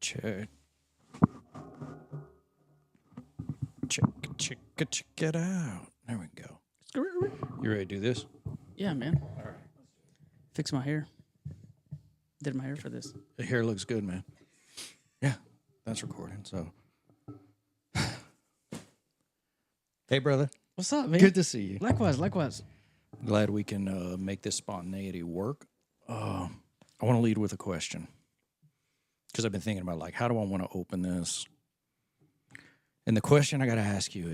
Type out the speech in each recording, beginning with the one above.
Check, check it out. There we go. You ready to do this? Yeah, man. All right. Fix my hair. Did my hair for this. The hair looks good, man. Yeah, that's recording. So, hey, brother. What's up, man? Good to see you. Likewise. Glad we can make this spontaneity work. I want to lead with a question because I've been thinking about like how do I want to open this. And the question I got to ask you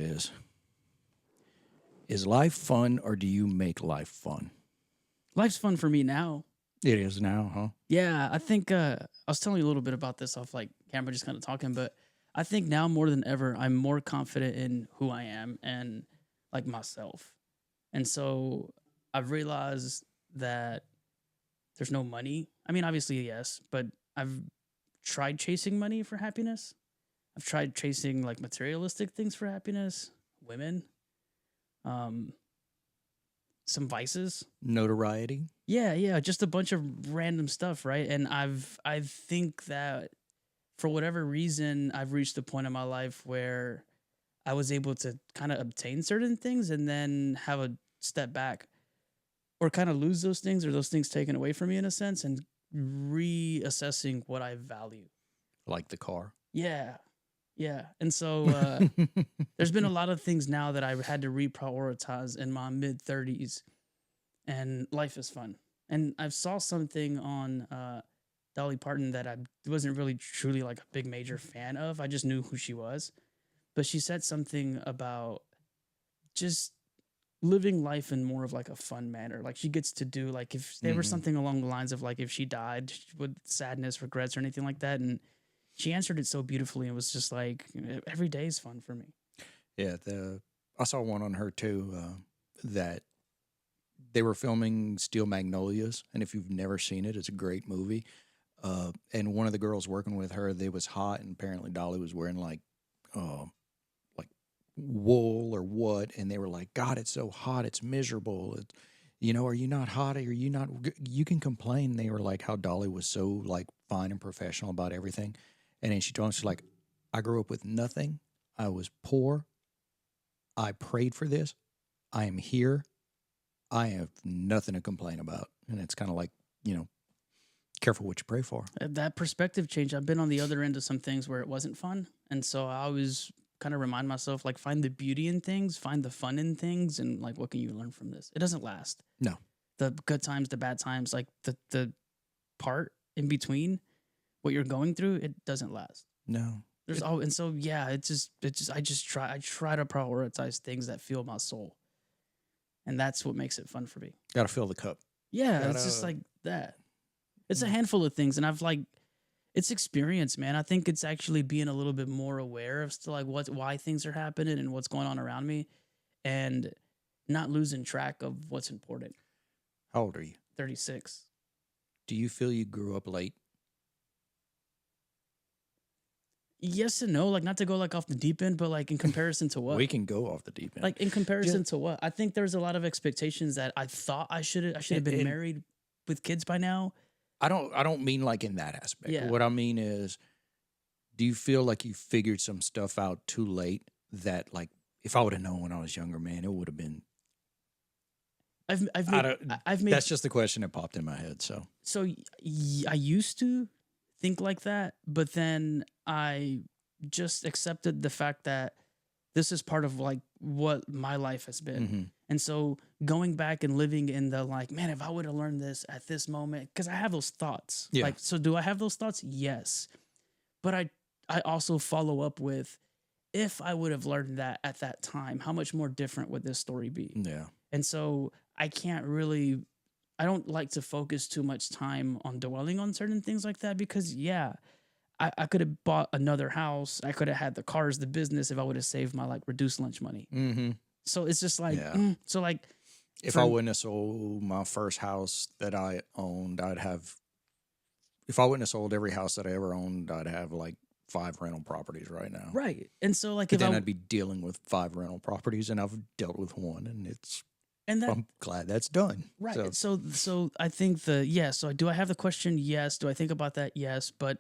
is life fun or do you make life fun? Life's fun for me now. It is now, huh? Yeah, I think I was telling you a little bit about this off like camera, just kind of talking, but I think now more than ever, I'm more confident in who I am and like myself. And so I've realized that there's no money. I mean, obviously, yes, but I've tried chasing money for happiness. I've tried chasing like materialistic things for happiness, women, some vices. Notoriety. Yeah, just a bunch of random stuff, right? And I think that for whatever reason, I've reached a point in my life where I was able to kind of obtain certain things and then have a step back or kind of lose those things or those things taken away from me in a sense and reassessing what I value. Like the car. Yeah. And so there's been a lot of things now that I've had to reprioritize in my mid 30s, and life is fun. And I saw something on Dolly Parton that I wasn't really truly like a big major fan of. I just knew who she was. But she said something about just living life in more of like a fun manner. Like she gets to do like if there was something along the lines of like if she died with sadness, regrets, or anything like that. And she answered it so beautifully. It was just like every day is fun for me. Yeah, I saw one on her too that they were filming Steel Magnolias, and if you've never seen it, it's a great movie. And one of the girls working with her, they was hot, and apparently Dolly was wearing like wool or what, and they were like, God, it's so hot, it's miserable. Are you not hot? Are you not? You can complain. They were like how Dolly was so like fine and professional about everything, and then she told us she's like, I grew up with nothing. I was poor. I prayed for this. I am here. I have nothing to complain about, and it's kind of like careful what you pray for. That perspective change. I've been on the other end of some things where it wasn't fun, and so I always kind of remind myself like find the beauty in things, find the fun in things, and like what can you learn from this? It doesn't last. No, the good times, the bad times, like the part in between what you're going through, it doesn't last. No. There's and so yeah, I try to prioritize things that fuel my soul, and that's what makes it fun for me. Got to fill the cup. Yeah, it's just like that. It's a handful of things, and I've like. It's experience, man. I think it's actually being a little bit more aware of still like why things are happening and what's going on around me, and not losing track of what's important. How old are you? 36. Do you feel you grew up late? Yes and no. Like not to go like off the deep end, but like in comparison to what? We can go off the deep end. Like in comparison to what? I think there's a lot of expectations that I thought I should have been married with kids by now. I don't mean like in that aspect. Yeah. What I mean is, do you feel like you figured some stuff out too late that like if I would have known when I was younger, man, it would have been. I've made. That's just the question that popped in my head. So I used to think like that, but then I just accepted the fact that this is part of like what my life has been. Mm-hmm. And so going back and living in the like, man, if I would have learned this at this moment, because I have those thoughts. Yeah. Like, so do I have those thoughts? Yes. But I also follow up with, if I would have learned that at that time, how much more different would this story be? Yeah. And so I don't like to focus too much time on dwelling on certain things like that because, yeah, I could have bought another house. I could have had the cars, the business if I would have saved my like reduced lunch money. Mm-hmm. So it's just like, so like. If I wouldn't have sold my first house that I owned, if I wouldn't have sold every house that I ever owned, I'd have like 5 rental properties right now. Right. And so like, but then I'd be dealing with 5 rental properties and I've dealt with one and I'm glad that's done. Right. So I think so do I have the question? Yes. Do I think about that? Yes. But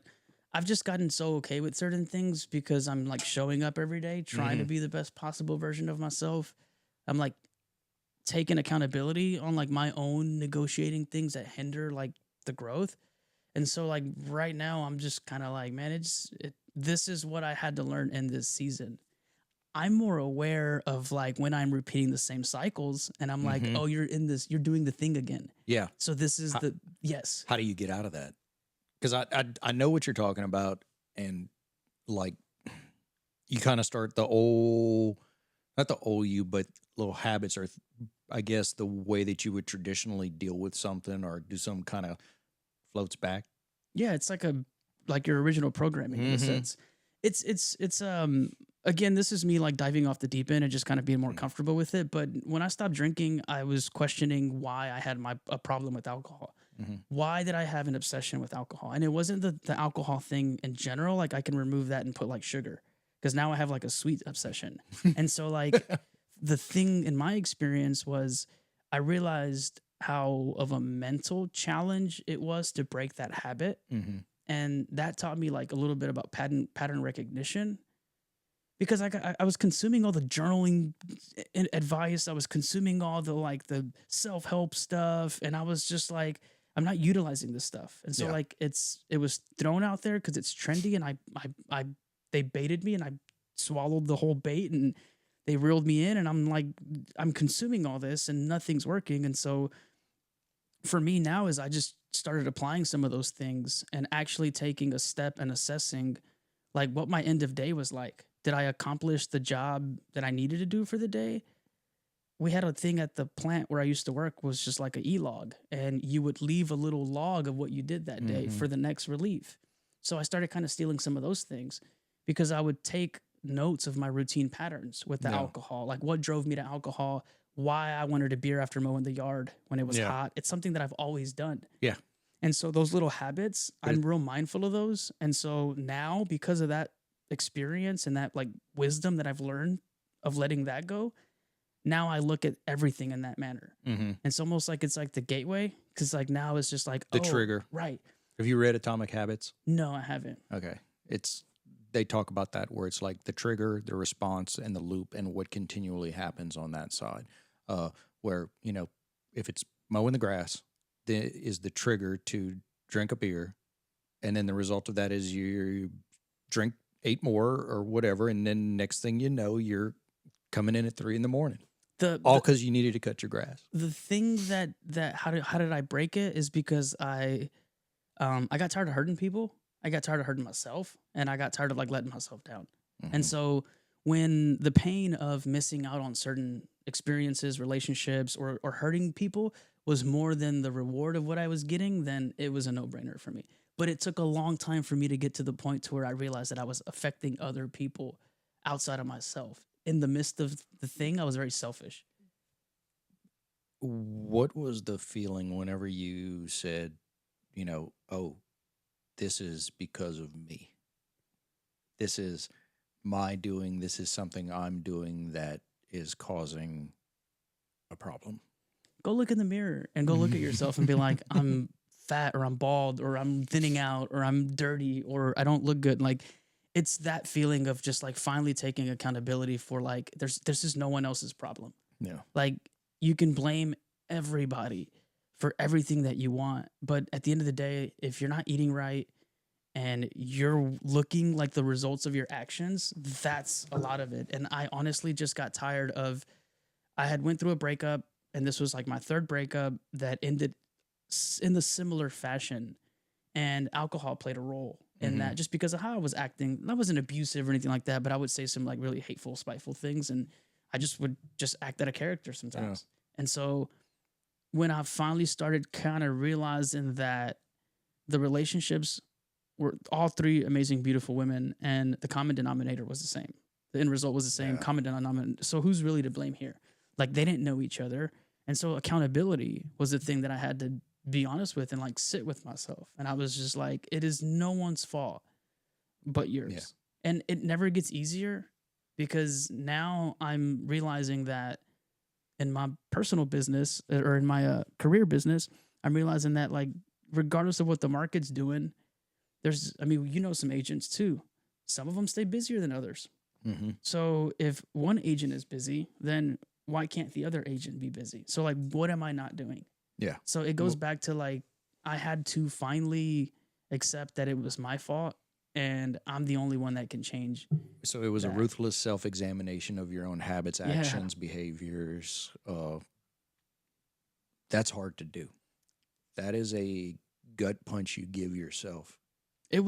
I've just gotten so okay with certain things because I'm like showing up every day, trying to Mhm. be the best possible version of myself. I'm like taking accountability on like my own negotiating things that hinder like the growth. And so like right now I'm just kind of like, man, this is what I had to learn in this season. I'm more aware of like when I'm repeating the same cycles and I'm like, Mhm. oh, you're doing the thing again. Yeah. So this is How the yes. how do you get out of that? Because I know what you're talking about, and like you kind of start the old, not the old you, but little habits or I guess the way that you would traditionally deal with something or do some kind of floats back. Yeah, it's like your original programming in a Mhm. sense. It's again, this is me like diving off the deep end and just kind of being more Mm. comfortable with it. But when I stopped drinking, I was questioning why I had a problem with alcohol. Mhm. Why did I have an obsession with alcohol? And it wasn't the alcohol thing in general. Like I can remove that and put like sugar because now I have like a sweet obsession. And so like the thing in my experience was I realized how of a mental challenge it was to break that habit, Mhm. and that taught me like a little bit about pattern recognition because I was consuming all the journaling advice. I was consuming all the like the self-help stuff, and I was just like, I'm not utilizing this stuff. And so Yeah. like it was thrown out there because it's trendy, and I they baited me, and I swallowed the whole bait, and they reeled me in, and I'm like, I'm consuming all this and nothing's working. And so for me now is I just started applying some of those things and actually taking a step and assessing like what my end of day was like. Did I accomplish the job that I needed to do for the day? We had a thing at the plant where I used to work was just like a e-log, and you would leave a little log of what you did that day Mhm. for the next relief. So I started kind of stealing some of those things because I would take notes of my routine patterns with the Yeah. alcohol, like what drove me to alcohol, why I wanted a beer after mowing the yard when it was Yeah. hot. It's something that I've always done. Yeah. And so those little habits, But I'm real mindful of those. And so now because of that experience and that like wisdom that I've learned of letting that go, now I look at everything in that manner. Mhm. And it's like the gateway because like now it's just like, The oh, trigger. right. Have you read Atomic Habits? No, I haven't. Okay. It's they talk about that where it's like the trigger, the response, and the loop, and what continually happens on that side. Where if it's mowing the grass, then is the trigger to drink a beer, and then the result of that is you drink eight more or whatever, and then next thing you know, you're coming in at 3 in the morning, The all the because you needed to cut your grass. the thing that how did I break it is because I got tired of hurting people. I got tired of hurting myself, and I got tired of like letting myself down. And Hmm. so when the pain of missing out on certain experiences, relationships, or hurting people was more than the reward of what I was getting, then it was a no-brainer for me. But it took a long time for me to get to the point to where I realized that I was affecting other people outside of myself. In the midst of the thing, I was very selfish. What was the feeling whenever you said, oh, this is because of me? This is my doing. This is something I'm doing that is causing a problem. Go look in the mirror and go look at yourself and be like, I'm fat or I'm bald or I'm thinning out or I'm dirty or I don't look good. Like it's that feeling of just like finally taking accountability for like there's just no one else's problem. Yeah. Like you can blame everybody for everything that you want, but at the end of the day, if you're not eating right and you're looking like the results of your actions, that's a lot of it. And I honestly just got tired of I had went through a breakup, and this was like my third breakup that ended in the similar fashion, and alcohol played a role in Hmm. that just because of how I was acting. I wasn't abusive or anything like that, but I would say some like really hateful, spiteful things, and I just would just act out of character Yeah. sometimes. And so when I finally started kind of realizing that the relationships were all three amazing, beautiful women, and the common denominator was the same. The end result was the same Yeah. common denominator. So who's really to blame here? Like they didn't know each other, and so accountability was the thing that I had to be honest with and like sit with myself. And I was just like, it is no one's fault but Yeah. yours. And it never gets easier because now I'm realizing that in my personal business or in my career business, I'm realizing that like regardless of what the market's doing, I mean, you know, some agents too. Some of them stay busier than others. Hmm. So if one agent is busy, then why can't the other agent be busy? So like, what am I not doing? Yeah. So it goes Well, back to like, I had to finally accept that it was my fault and I'm the only one that can change so it was a that. ruthless self-examination of your own habits, Yeah. actions, behaviors. That's hard to do. That is a gut punch you give yourself. I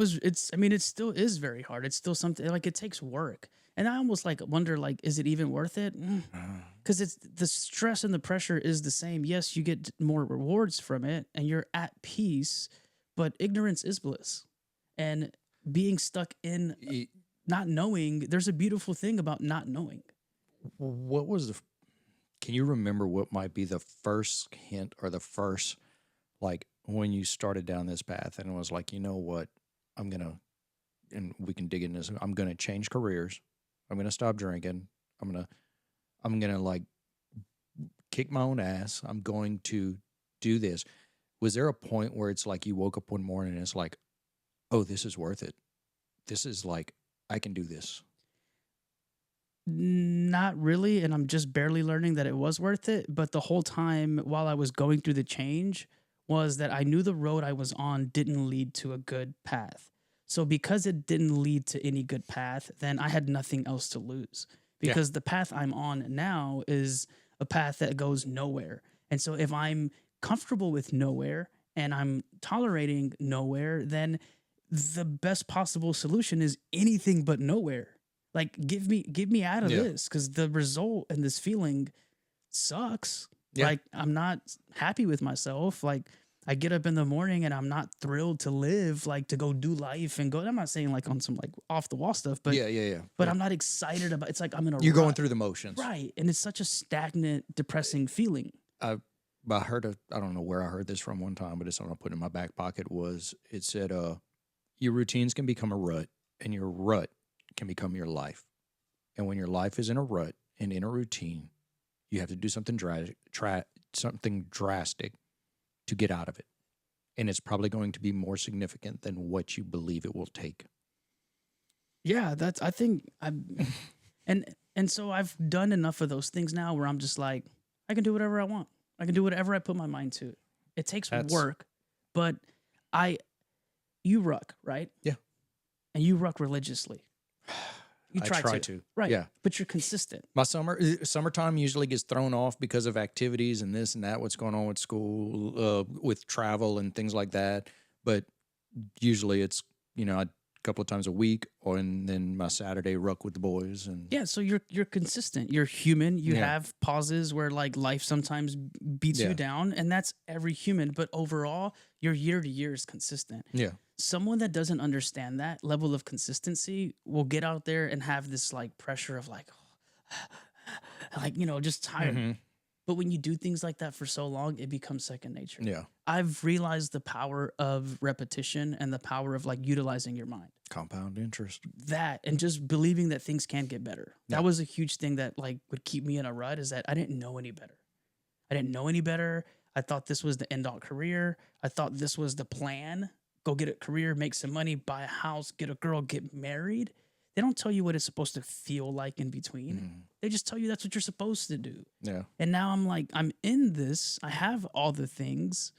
mean, it still is very hard. It's still something like it takes work. And I almost like wonder, like, is it even worth it? Uh, Because it's the stress and the pressure is the same. Yes, you get more rewards from it and you're at peace, but ignorance is bliss. And being stuck in it- not knowing, there's a beautiful thing about not knowing. what was the? Can you remember what might be the first hint or the first, like, when you started down this path and it was like, you know what, I'm gonna, and we can dig into this. I'm gonna change careers. I'm gonna stop drinking. I'm gonna, like kick my own ass. I'm going to do this. Was there a point where it's like you woke up one morning and it's like, oh, this is worth it? This is like, I can do this. Not really. And I'm just barely learning that it was worth it. But the whole time while I was going through the change was that I knew the road I was on didn't lead to a good path. So because it didn't lead to any good path, then I had nothing else to lose. Yeah. Because the path I'm on now is a path that goes nowhere. And so if I'm comfortable with nowhere and I'm tolerating nowhere, then the best possible solution is anything but nowhere. Like give me out of Yeah. this because the result and this feeling sucks. Yeah. Like I'm not happy with myself. Like I get up in the morning and I'm not thrilled to live, like to go do life and go. I'm not saying like on some like off the wall stuff, but Yeah. Yeah. Yeah. but I'm not excited about. It's like I'm in a You're going rut, through the motions. right? And it's such a stagnant, depressing feeling. I I heard I don't know where I heard this from one time, but it's something I put in my back pocket. Was it said, your routines can become a rut, and your rut can become your life. And when your life is in a rut and in a routine, you have to do something something drastic to get out of it, and it's probably going to be more significant than what you believe it will take. Yeah, that's. I think I'm, and and so I've done enough of those things now where I'm just like, I can do whatever I want. I can do whatever I put my mind to. It takes That's work, but I you ruck, right? Yeah. And you ruck religiously. You I try, try to. to. Right. Yeah. But you're consistent. My summertime usually gets thrown off because of activities and this and that, what's going on with school, with travel and things like that. But usually it's, a couple of times a week, and then my Saturday ruck with the boys. And Yeah, so you're consistent. You're human. You Yeah. have pauses where like life sometimes beats Yeah. you down, and that's every human. But overall, your year to year is consistent. Yeah. Someone that doesn't understand that level of consistency will get out there and have this like pressure of like, just tired. Mhm. But when you do things like that for so long, it becomes second nature. Yeah. I've realized the power of repetition and the power of like utilizing your mind. Compound interest. That and just believing that things can get better. Yeah. That was a huge thing that like would keep me in a rut is that I didn't know any better. I didn't know any better. I thought this was the end all career. I thought this was the plan. Go get a career, make some money, buy a house, get a girl, get married. They don't tell you what it's supposed to feel like in between. Mhm. They just tell you that's what you're supposed to do. Yeah. And now I'm like, I'm in this. I have all the things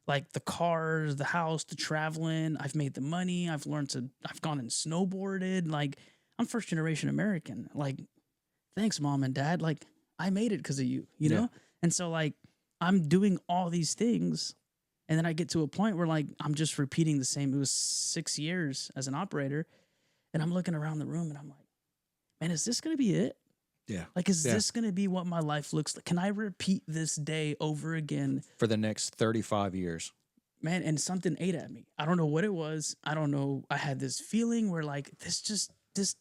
like the cars, the house, the traveling. I've made the money. I've gone and snowboarded. Like, I'm first generation American. Like, thanks, mom and dad. Like, I made it because of you, you Yeah. know? And so, like, I'm doing all these things. And then I get to a point where, like, I'm just repeating the same. It was 6 years as an operator. And I'm looking around the room and I'm like, man, is this going to be it? Yeah. Like, is Yeah. this going to be what my life looks like? Can I repeat this day over again? For the next 35 years. Man, and something ate at me. I don't know what it was. I don't know. I had this feeling where like, this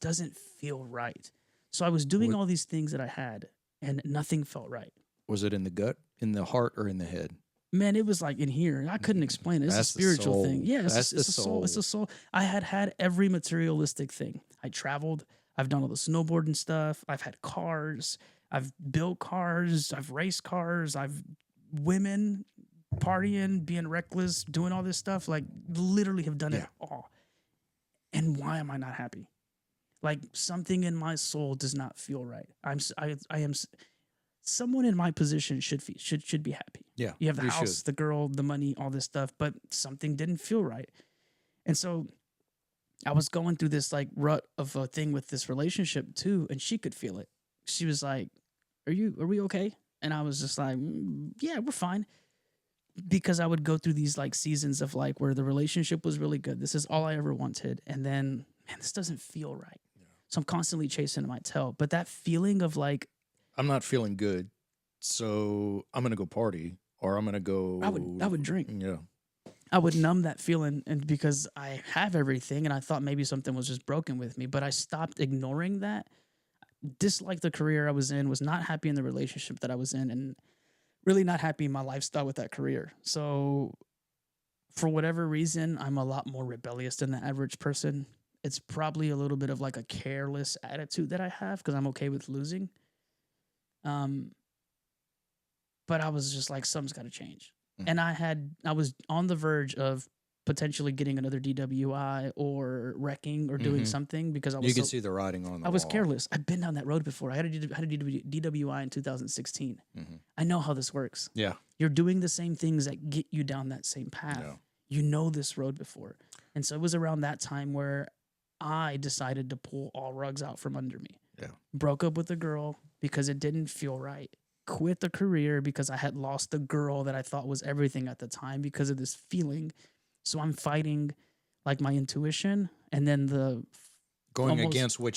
doesn't feel right. So I was doing What- all these things that I had and nothing felt right. Was it in the gut, in the heart, or in the head? Man, it was like in here. I couldn't explain it. It's That's a the spiritual thing. soul. Yeah, That's it's the a soul. It's a soul. I had every materialistic thing. I traveled. I've done all the snowboarding stuff. I've had cars. I've built cars. I've raced cars. I've women partying, being reckless, doing all this stuff. Like literally have done it Yeah. all. And why am I not happy? Like something in my soul does not feel right. I am someone in my position should be happy. Yeah, You have the you should. house, the girl, the money, all this stuff, but something didn't feel right. And so I was going through this like rut of a thing with this relationship too, and she could feel it. She was like, are we okay?" And I was just like, "Yeah, we're fine." Because I would go through these like seasons of like where the relationship was really good. This is all I ever wanted, and then man, this doesn't feel right. So I'm constantly chasing my tail. But that feeling of like I'm not feeling good, so I'm gonna go party, or I'm gonna I go. would drink. Yeah, I would numb that feeling, and because I have everything and I thought maybe something was just broken with me, but I stopped ignoring that. Disliked the career I was in, was not happy in the relationship that I was in, and really not happy in my lifestyle with that career. So for whatever reason, I'm a lot more rebellious than the average person. It's probably a little bit of like a careless attitude that I have because I'm okay with losing. Um, but I was just like, something's got to change. And Mhm. I was on the verge of potentially getting another DWI or wrecking or doing Mhm. something because You can see the writing on the I was wall. careless. I've been down that road before. I had a DWI in 2016. Hmm. I know how this works. Yeah, You're doing the same things that get you down that same path. yeah. You know this road before. And so it was around that time where I decided to pull all rugs out from under me. Yeah. Broke up with a girl because it didn't feel right. Quit the career because I had lost the girl that I thought was everything at the time because of this feeling. So I'm fighting like my intuition and then Going almost against what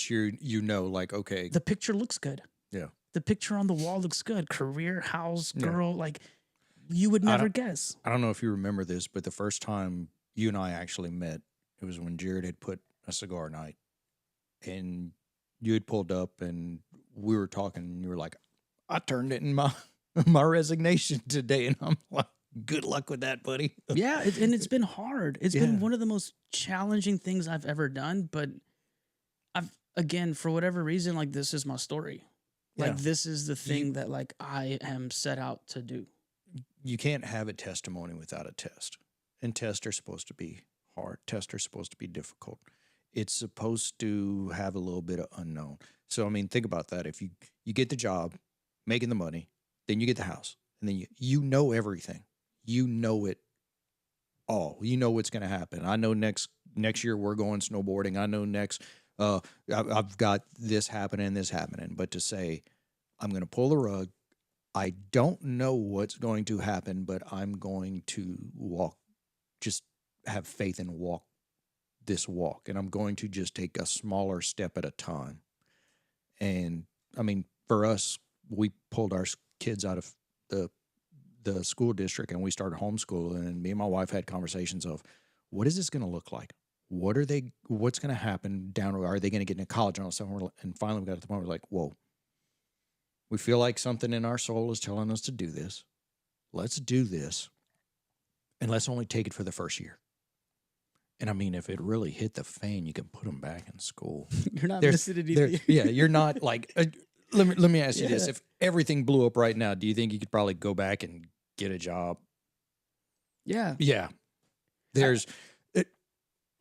like, okay, the picture looks good. yeah. The picture on the wall looks good. Career, house, Yeah. girl, like you would I never don't guess. I don't know if you remember this, but the first time you and I actually met, it was when Jared had put a cigar night, and you had pulled up, and we were talking, and you were like, "I turned it in my my resignation today," and I'm like, "Good luck with that, buddy." Yeah, and it's been hard. It's Yeah. been one of the most challenging things I've ever done, but I've again, for whatever reason, like this is my story. Like Yeah. this is the You thing that like I am set out to do. you can't have a testimony without a test. And tests are supposed to be hard. Tests are supposed to be difficult. It's supposed to have a little bit of unknown. So I mean, think about that. If you get the job, making the money, then you get the house, and then you know everything. You know it all. You know what's going to happen. I know next year we're going snowboarding. I know next I've got this happening. But to say I'm going to pull the rug, I don't know what's going to happen, but I'm going to walk, just have faith and walk this walk. And I'm going to just take a smaller step at a time. And I mean, for us, we pulled our kids out of the the school district and we started homeschooling. And me and my wife had conversations of what is this going to look like? What's going to happen down? Are they going to get into college and all somewhere? And finally we got to the point where we're like, whoa, we feel like something in our soul is telling us to do this. Let's do this. And let's only take it for the first year. And I mean, if it really hit the fan, you can put them back in school. You're not There's, missing anything. yeah, you're not like. Let me ask you this: Yeah. if everything blew up right now, do you think you could probably go back and get a job? Yeah. Yeah, there's.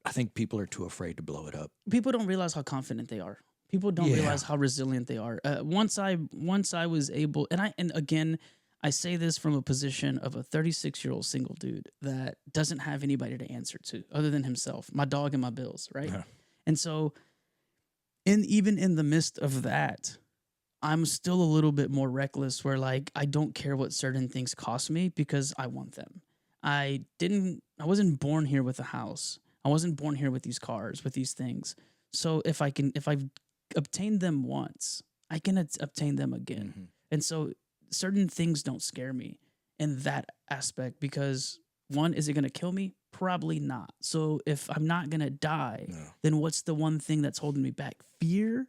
I think people are too afraid to blow it up. People don't realize how confident they are. People don't Yeah. realize how resilient they are. Once I was able, and again, I say this from a position of a 36-year-old single dude that doesn't have anybody to answer to other than himself, my dog and my bills, right? Yeah. And so, even in the midst of that, I'm still a little bit more reckless where like I don't care what certain things cost me because I want them. I wasn't born here with a house. I wasn't born here with these cars, with these things. So if I've obtained them once, I can obtain them again. Mhm. And so certain things don't scare me in that aspect because one, is it going to kill me? Probably not. So if I'm not going to die, No. then what's the one thing that's holding me back? Fear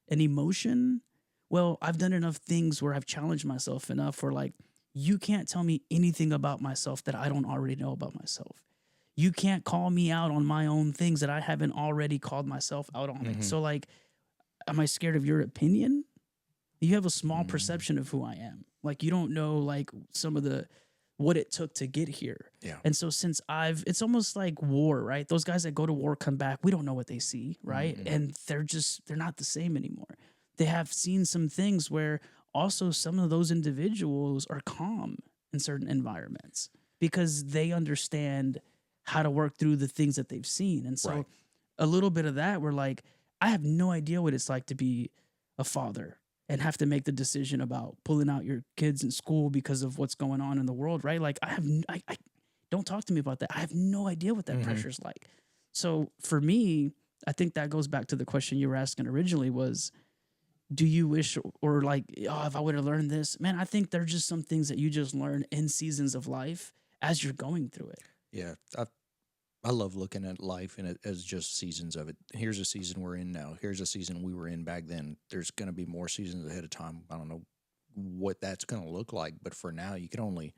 and emotion? Well, I've done enough things where I've challenged myself enough where like you can't tell me anything about myself that I don't already know about myself. You can't call me out on my own things that I haven't already called myself out on it. Mhm. So like, am I scared of your opinion? You have a small Mm. perception of who I am. Like you don't know like some of the what it took to get here. Yeah. And so it's almost like war, right? Those guys that go to war come back, we don't know what they see, right? Mm-hmm. And they're not the same anymore. They have seen some things where also some of those individuals are calm in certain environments because they understand how to work through the things that they've seen. And so Right. a little bit of that, we're like, I have no idea what it's like to be a father and have to make the decision about pulling out your kids in school because of what's going on in the world, right? Like I don't talk to me about that. I have no idea what that Mm-hmm. pressure's like. So for me, I think that goes back to the question you were asking originally was, do you wish or like, oh, if I would have learned this, man, I think there's just some things that you just learn in seasons of life as you're going through it. Yeah. I love looking at life and it as just seasons of it. Here's a season we're in now. Here's a season we were in back then. There's going to be more seasons ahead of time. I don't know what that's going to look like, but for now, you can only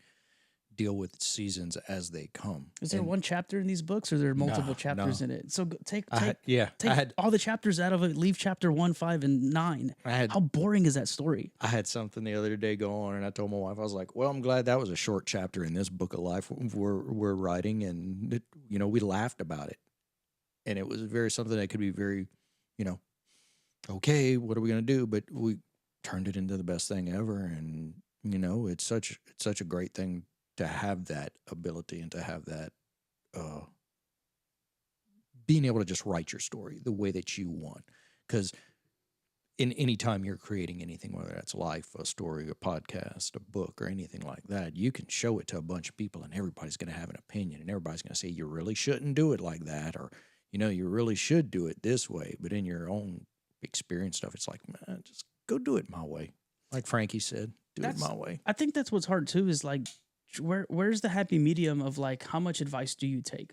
deal with seasons as they come. Is there And one chapter in these books, or are there multiple no, chapters no. in it? So take I had all the chapters out of it. Leave chapter 1, 5, and 9. I had How boring is that story? I had something the other day go on, and I told my wife, I was like, "Well, I'm glad that was a short chapter in this book of life we're writing," and we laughed about it, and it was very something that could be very, you know, okay, what are we gonna do? But we turned it into the best thing ever, and it's such a great thing to have that ability and to have that uh, being able to just write your story the way that you want, because in any time you're creating anything, whether that's life, a story, a podcast, a book, or anything like that, you can show it to a bunch of people and everybody's going to have an opinion and everybody's going to say, you really shouldn't do it like that, or, you really should do it this way. But in your own experience stuff, it's like, man, just go do it my way. Like Frankie said, do it my way. I think that's what's hard too, is like, where's the happy medium of like, how much advice do you take?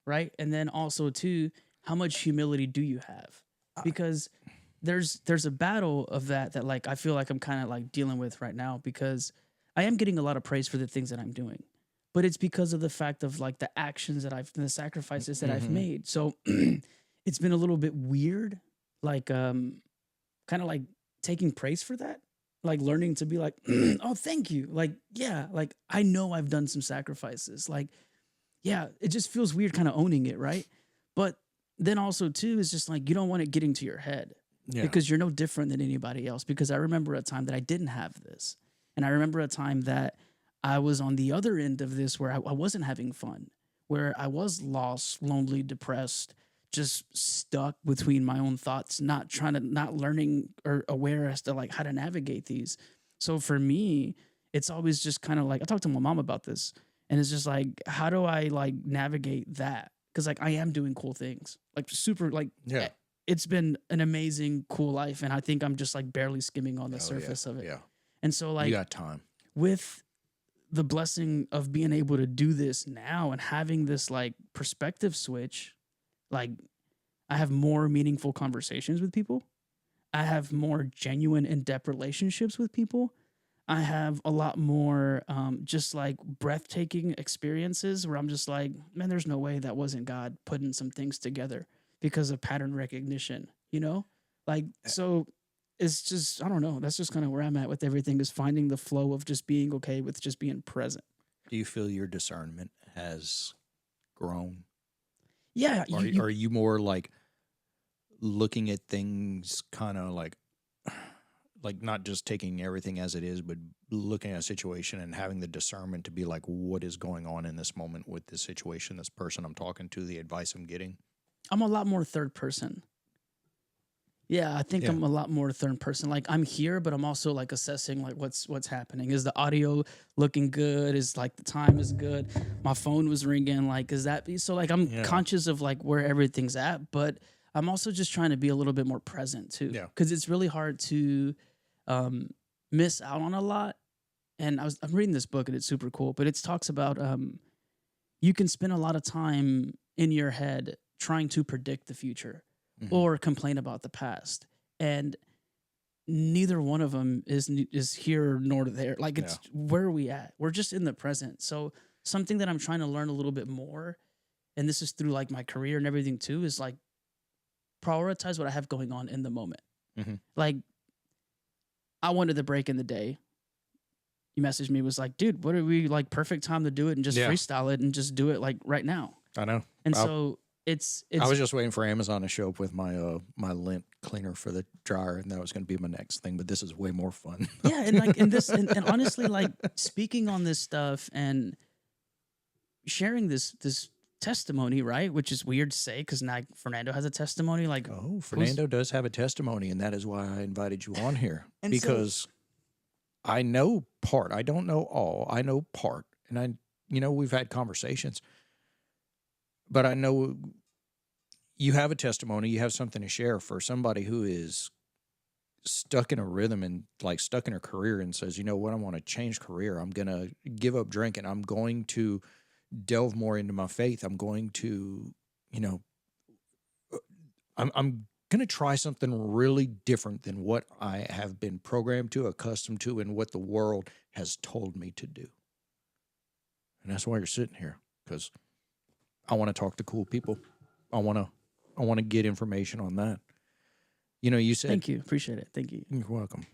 Right. And then also too, how much humility do you have? Because there's a battle of that like I feel like I'm kind of like dealing with right now, because I am getting a lot of praise for the things that I'm doing, but it's because of the fact of like the actions that the sacrifices that I've Mhm. made. So it's been a little bit weird, like kind of like taking praise for that, like learning to be like, oh, thank you. Like, yeah, like I know I've done some sacrifices. Like, yeah, it just feels weird kind of owning it, right? But then also too is just like you don't want it getting to your head Yeah. because you're no different than anybody else. Because I remember a time that I didn't have this. And I remember a time that I was on the other end of this where I wasn't having fun, where I was lost, lonely, depressed, just stuck between my own thoughts, not learning or aware as to like how to navigate these. So for me, it's always just kind of like I talked to my mom about this, and it's just like, how do I like navigate that? Because like I am doing cool things, like super like Yeah. it's been an amazing, cool life. And I think I'm just like barely skimming on the Oh, surface of it. Yeah. And so You like got time. with the blessing of being able to do this now and having this like perspective switch, like I have more meaningful conversations with people. I have more genuine in-depth relationships with people. I have a lot more just like breathtaking experiences where I'm just like, man, there's no way that wasn't God putting some things together because of pattern recognition, Like, so it's just, I don't know. That's just kind of where I'm at with everything, is finding the flow of just being okay with just being present. Do you feel your discernment has grown? Yeah. Or are you more like looking at things kind of like not just taking everything as it is, but looking at a situation and having the discernment to be like, what is going on in this moment with this situation, this person I'm talking to, the advice I'm getting? I'm a lot more third person. Yeah, I think Yeah. I'm a lot more third person. Like I'm here, but I'm also like assessing like what's happening. Is the audio looking good? Is like the time is good? My phone was ringing. Like, is that so? Like I'm Yeah. conscious of like where everything's at, but I'm also just trying to be a little bit more present too. Yeah. Because it's really hard to miss out on a lot. And I'm reading this book and it's super cool, but it talks about you can spend a lot of time in your head trying to predict the future Mhm. or complain about the past, and neither one of them is here nor there. Like it's where are we at? We're just in the present. So something that I'm trying to learn a little bit more, and this is through like my career and everything too, is like prioritize what I have going on in the moment. Mhm. Like I wanted the break in the day. you messaged me, was like, dude, what are we like perfect time to do it and just Yeah, freestyle it and just do it like right now. I know. And I, so it's I it's was just waiting for Amazon to show up with my lint cleaner for the dryer, and that was going to be my next thing. But this is way more fun. yeah, and like in this and honestly, like speaking on this stuff and sharing this testimony, right? Which is weird to say because now Fernando has a testimony. Like, Oh, Fernando does have a testimony, and that is why I invited you on here and so because I know part. I don't know all. I know part, and we've had conversations, but I know you have a testimony. You have something to share for somebody who is stuck in a rhythm and like stuck in a career and says, you know what, I want to change career. I'm going to give up drinking. I'm going to delve more into my faith. I'm going to, you know, I'm going to try something really different than what I have been programmed to, accustomed to, and what the world has told me to do. And that's why you're sitting here, because I want to talk to cool people. I want to get information on that. You know, you said, thank you, appreciate it, thank you. you're welcome.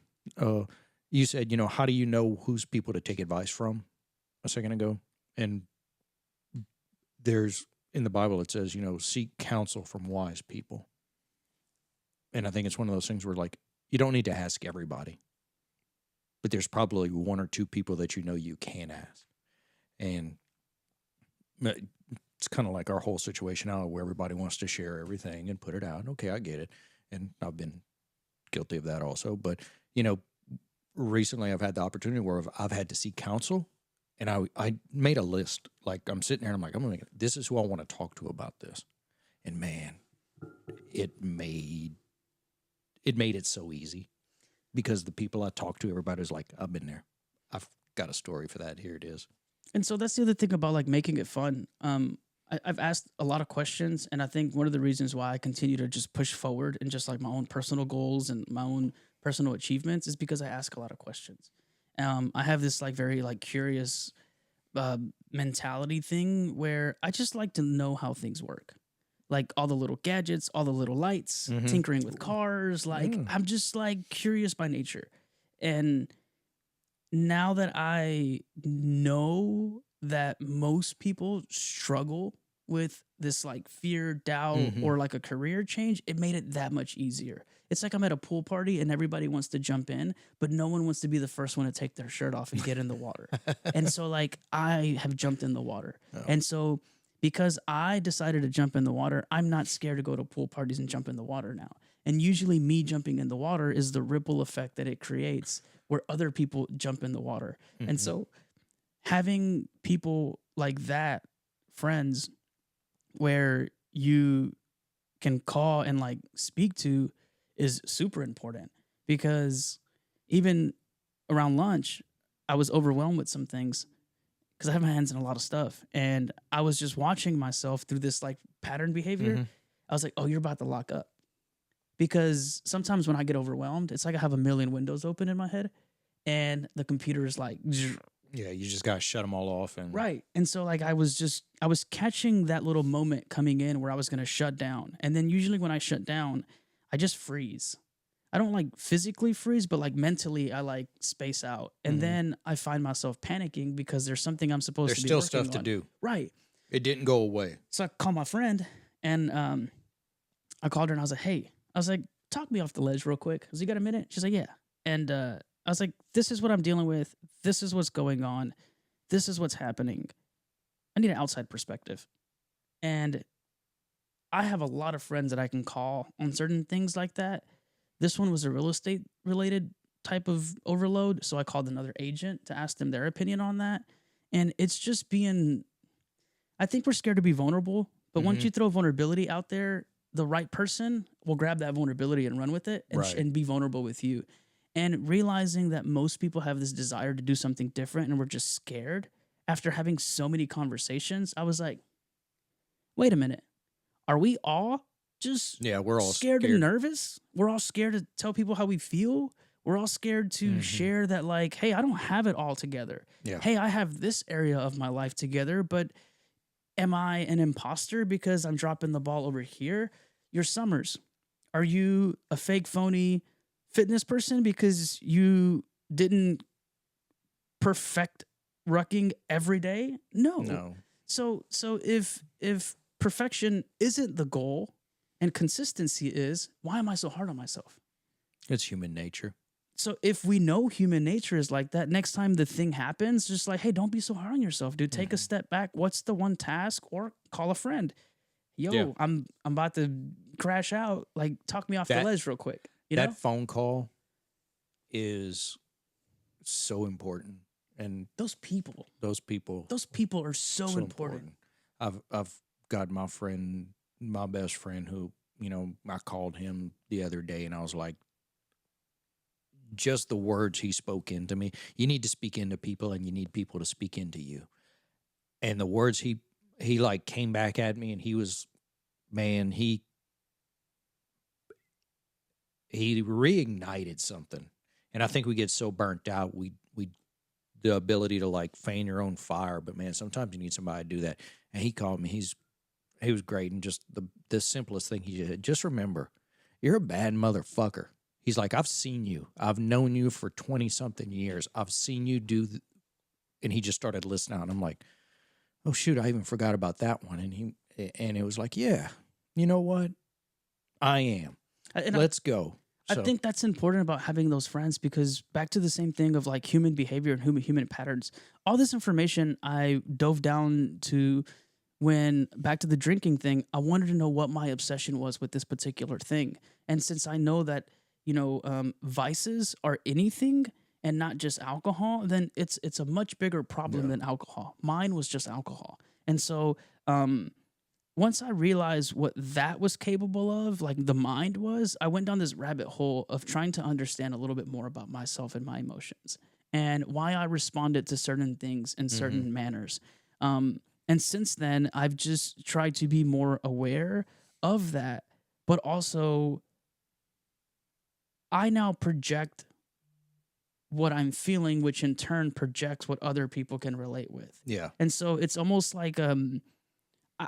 You said, how do you know whose people to take advice from a second ago? And there's, in the Bible, it says, seek counsel from wise people. And I think it's one of those things where, like, you don't need to ask everybody, but there's probably one or two people that you can ask. And it's kind of like our whole situation now where everybody wants to share everything and put it out. Okay, I get it. And I've been guilty of that also. But, recently I've had the opportunity where I've had to seek counsel. And I made a list. Like, I'm sitting there and I'm like, this is who I want to talk to about this. And man, it made it so easy because the people I talked to, everybody was like, I've been there. I've got a story for that. Here it is. And so that's the other thing about like making it fun. I've asked a lot of questions, and I think one of the reasons why I continue to just push forward and just like my own personal goals and my own personal achievements is because I ask a lot of questions. I have this like very like curious mentality thing where I just like to know how things work. Like all the little gadgets, all the little lights, tinkering with cars. Like I'm just like curious by nature. And now that I know that most people struggle with this like fear, doubt, or like a career change, it made it that much easier. It's like I'm at a pool party and everybody wants to jump in, but no one wants to be the first one to take their shirt off and get in the water. And so like I have jumped in the water. Oh. And so because I decided to jump in the water, I'm not scared to go to pool parties and jump in the water now. And usually me jumping in the water is the ripple effect that it creates where other people jump in the water. And so having people like that, friends, where you can call and like speak to is super important because even around lunch, I was overwhelmed with some things because I have my hands in a lot of stuff. And I was just watching myself through this like pattern behavior. I was like, oh, you're about to lock up. Because sometimes when I get overwhelmed, it's like I have a million windows open in my head and the computer is like, yeah, you just got to shut them all off. And right. And so like I was catching that little moment coming in where I was going to shut down. And then usually when I shut down, I just freeze. I don't like physically freeze, but like mentally I like space out. And then I find myself panicking because there's something I'm supposed to be working on. There's still stuff to do. Right. It didn't go away. So I called my friend and I called her and I was like, hey, talk me off the ledge real quick. You got a minute? She's like, yeah. And I was like, this is what I'm dealing with. This is what's going on. This is what's happening. I need an outside perspective. And I have a lot of friends that I can call on certain things like that. This one was a real estate related type of overload. So I called another agent to ask them their opinion on that. And it's just I think we're scared to be vulnerable. But once you throw vulnerability out there, the right person will grab that vulnerability and run with it and be vulnerable with you. And realizing that most people have this desire to do something different and we're just scared after having so many conversations, I was like, wait a minute. Are we all just we're all scared and nervous? We're all scared to tell people how we feel. We're all scared to share that like, hey, I don't have it all together. Yeah. Hey, I have this area of my life together, but am I an imposter because I'm dropping the ball over here? Your summers. Are you a fake, phony fitness person because you didn't perfect rucking every day? No. No. So if perfection isn't the goal and consistency is, why am I so hard on myself? It's human nature. So if we know human nature is like that, next time the thing happens, just like, hey, don't be so hard on yourself, dude. Take a step back. What's the one task? Or call a friend. Yo, Yeah. I'm about to crash out. Like, talk me off the That ledge real quick. You that know? phone call is so important, and Those people those people are so, so important. I've got my best friend, who, I called him the other day, and I was like, just the words he spoke into me. You need to speak into people, and you need people to speak into you. And the words he like came back at me, and he was, man, he reignited something. And I think we get so burnt out, we the ability to like fan your own fire. But man, sometimes you need somebody to do that. And he called me. He was great, and just the simplest thing he did. Just remember, you're a bad motherfucker. He's like, I've seen you. I've known you for 20 something years. I've seen you do. And he just started listening. And I'm like, oh shoot, I even forgot about that one. And it was like, yeah, you know what? I am. And Let's go. I So, think that's important about having those friends, because back to the same thing of like human behavior and human patterns. All this information I dove down to when back to the drinking thing. I wanted to know what my obsession was with this particular thing. And since I know that, vices are anything and not just alcohol, then it's a much bigger problem Yeah. than alcohol. Mine was just alcohol. And so once I realized what that was capable of, like the mind was, I went down this rabbit hole of trying to understand a little bit more about myself and my emotions and why I responded to certain things in certain manners. And since then, I've just tried to be more aware of that, but also I now project what I'm feeling, which in turn projects what other people can relate with. yeah. And so it's almost like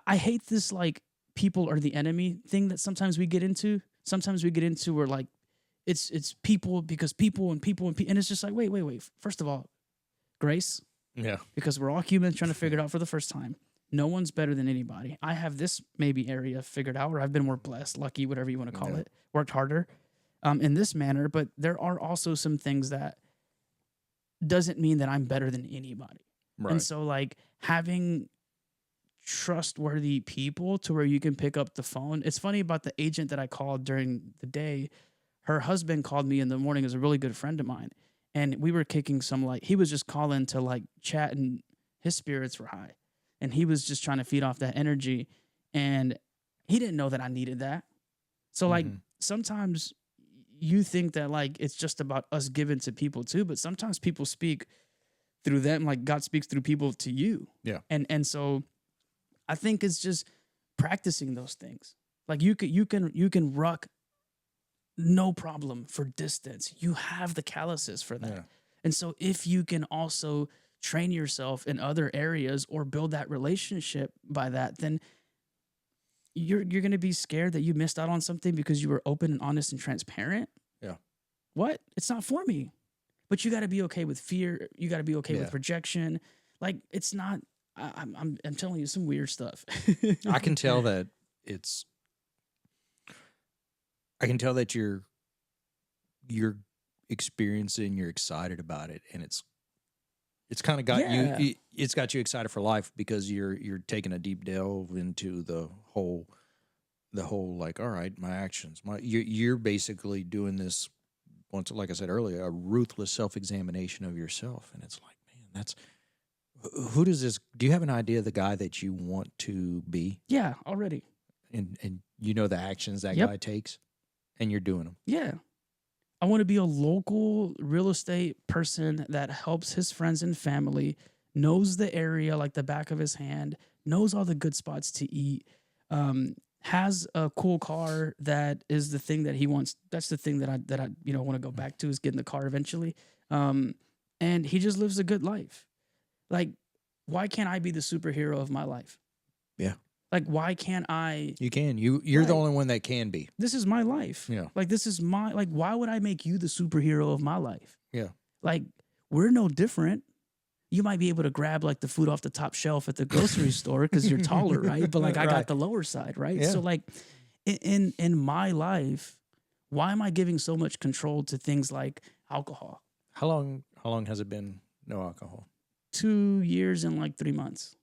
I hate this like people are the enemy thing that sometimes we get into. Sometimes we get into where like it's people because people and people and it's just like wait. First of all, grace, Yeah. because we're all humans trying to figure it out for the first time. No one's better than anybody. I have this maybe area figured out, or I've been more blessed, lucky, whatever you want to call Yeah. it. Worked harder in this manner, but there are also some things that doesn't mean that I'm better than anybody. Right. And so like having trustworthy people to where you can pick up the phone. It's funny about the agent that I called during the day. Her husband called me in the morning, is a really good friend of mine. And we were kicking some like he was just calling to like chat, and his spirits were high. And he was just trying to feed off that energy. And he didn't know that I needed that. So like sometimes you think that like it's just about us giving to people too, but sometimes people speak through them, like God speaks through people to you. Yeah. And so I think it's just practicing those things. Like you can ruck no problem for distance. You have the calluses for that. Yeah. And so if you can also train yourself in other areas or build that relationship by that, then you're going to be scared that you missed out on something because you were open and honest and transparent. Yeah. What? It's not for me. But you got to be okay with fear. You got to be okay with rejection. Like it's not. I'm telling you some weird stuff. I can tell that you're experiencing, you're excited about it, and it's kind of got you. It's got you excited for life because you're taking a deep delve into the whole like, all right, my actions, you're basically doing this once, like I said earlier, a ruthless self-examination of yourself, and it's like, man, that's who does this? Do you have an idea of the guy that you want to be? Yeah, already. And you know the actions that guy takes, and you're doing them. Yeah. I want to be a local real estate person that helps his friends and family, knows the area like the back of his hand, knows all the good spots to eat, has a cool car that is the thing that he wants. That's the thing that I want to go back to, is getting the car eventually. And he just lives a good life. Like, why can't I be the superhero of my life? Yeah. Like, why can't I? You can. You're the only one that can be. This is my life. Yeah. Like, this is my, like, why would I make you the superhero of my life? Yeah. Like, we're no different. you might be able to grab like the food off the top shelf at the grocery store because you're taller, right? But like I got Right. the lower side, right? Yeah. So like in my life, why am I giving so much control to things like alcohol? How long has it been no alcohol? 2 years and like 3 months.